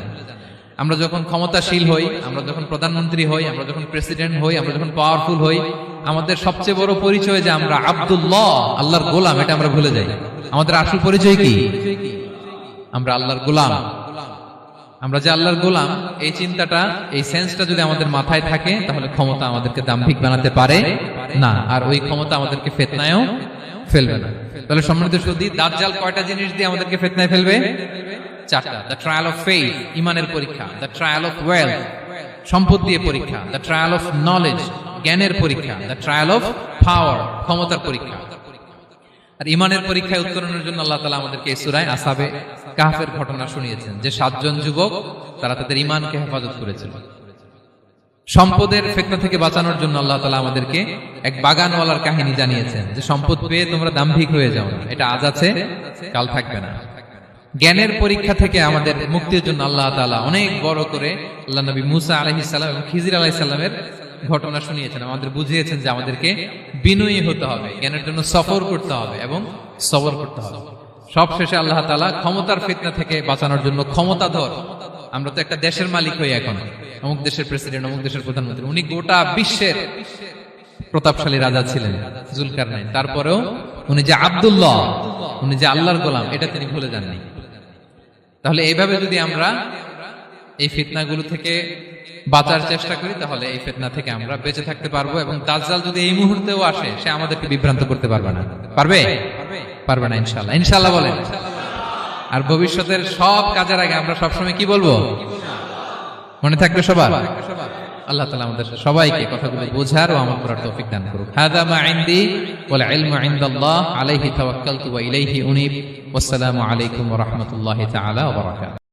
আমরা যখন ক্ষমতাশীল হই, আমরা যখন প্রধানমন্ত্রী হই, আমরা যখন প্রেসিডেন্ট হই, আমরা যখন পাওয়ারফুল হই, আমাদের সবচেয়ে বড় পরিচয় যে আমরা আব্দুল্লাহ, আল্লাহর গোলাম, এটা আমরা ভুলে যাই। আমাদের আসল পরিচয় কি? আমরা আল্লাহর গোলাম। আমরা যে আল্লাহর গোলাম, এই চিন্তাটা, এই সেন্সটা যদি আমাদের মাথায় থাকে, তাহলে ক্ষমতা আমাদেরকে দাম্ভিক বানাতে পারে না, আর ওই ক্ষমতা আমাদেরকে ফিতনায়ও ফেলবে না। তাহলে সম্মানিত সুধী, দাজ্জাল কয়টা জিনিস দিয়ে আমাদেরকে ফিতনায় ফেলবে? 4টা। দ্য ট্রায়াল অফ ফেইথ, ইমানের পরীক্ষা; দ্য ট্রায়াল অফ ওয়েলথ, সম্পদ দিয়ে পরীক্ষা; দ্য ট্রায়াল অফ নলেজ, জ্ঞানের পরীক্ষা; দ্য ট্রায়াল অফ পাওয়ার, ক্ষমতার পরীক্ষা। আর ইমানের পরীক্ষায় উত্তরণের জন্য আল্লাহ তাআলা আমাদেরকে এই সূরায় আসহাবে কাহফের ঘটনা শুনিয়েছেন, যে 7 জন যুবক তারা তাদের ইমানকে হেফাজত করেছিল। সম্পদের ফিতনা থেকে বাঁচানোর জন্য আল্লাহ তাআলা আমাদেরকে এক বাগানওয়ালার কাহিনী জানিয়েছেন, যে সম্পদ পেয়ে তোমরা দাম্ভিক হয়ে যাও না, এটা আজ আছে কাল থাকবে না। জ্ঞানের পরীক্ষা থেকে আমাদের মুক্তির জন্য আল্লাহ তাআলা অনেক বড় করে আল্লাহ নবী মুসা আলাইহিস সালাম এবং খিজির আলাইহিস সালামের ঘটনা শুনিয়েছেন, আমাদের বুঝিয়েছেন যে আমাদেরকে বিনয়ী হতে হবে, জ্ঞানের জন্য সফর করতে হবে এবং সবর করতে হবে। সব শেষে আল্লাহ তাআলা ক্ষমতার ফিতনা থেকে বাঁচানোর জন্য ক্ষমতাধর, আমরা তো একটা দেশের মালিক হই এখন, অমুক দেশের প্রেসিডেন্ট, অমুক দেশের প্রধানমন্ত্রী, উনি গোটা বিশ্বের প্রতাপশালী রাজা ছিলেন জুলকারনাইন। তারপরেও উনি যে আব্দুল্লাহ, উনি যে আল্লাহর গোলাম, এটা তিনি ভুলে যাননি। তাহলে এইভাবে যদি আমরা এই ফিতনাগুলো থেকে বাঁচার চেষ্টা করি, তাহলে এই ফিতনা থেকে আমরা বেঁচে থাকতে পারবো। এবং দাজ্জাল যদি এই মুহূর্তেও আসে, সে আমাদেরকে বিভ্রান্ত করতে পারবে না। পারবে? পারবে না ইনশাআল্লাহ। ইনশাআল্লাহ বলেন। আর ভবিষ্যতের সব কাজের আগে আমরা সবসময় কি বলবো? মনে থাকবে সবার? আল্লাহ তাআলা আমাদের সবাইকে কথাগুলো বোঝার ও আমল করার তৌফিক দান করুক। হাদা মা ইনদি ওয়াল ইলমু ইনদাল্লাহ আলাইহি তাওয়াক্কালতু ওয়া ইলাইহি উনীব। ওয়াসসালামু আলাইকুম ওয়া রাহমাতুল্লাহি তাআলা ওয়া বারাকাতুহু।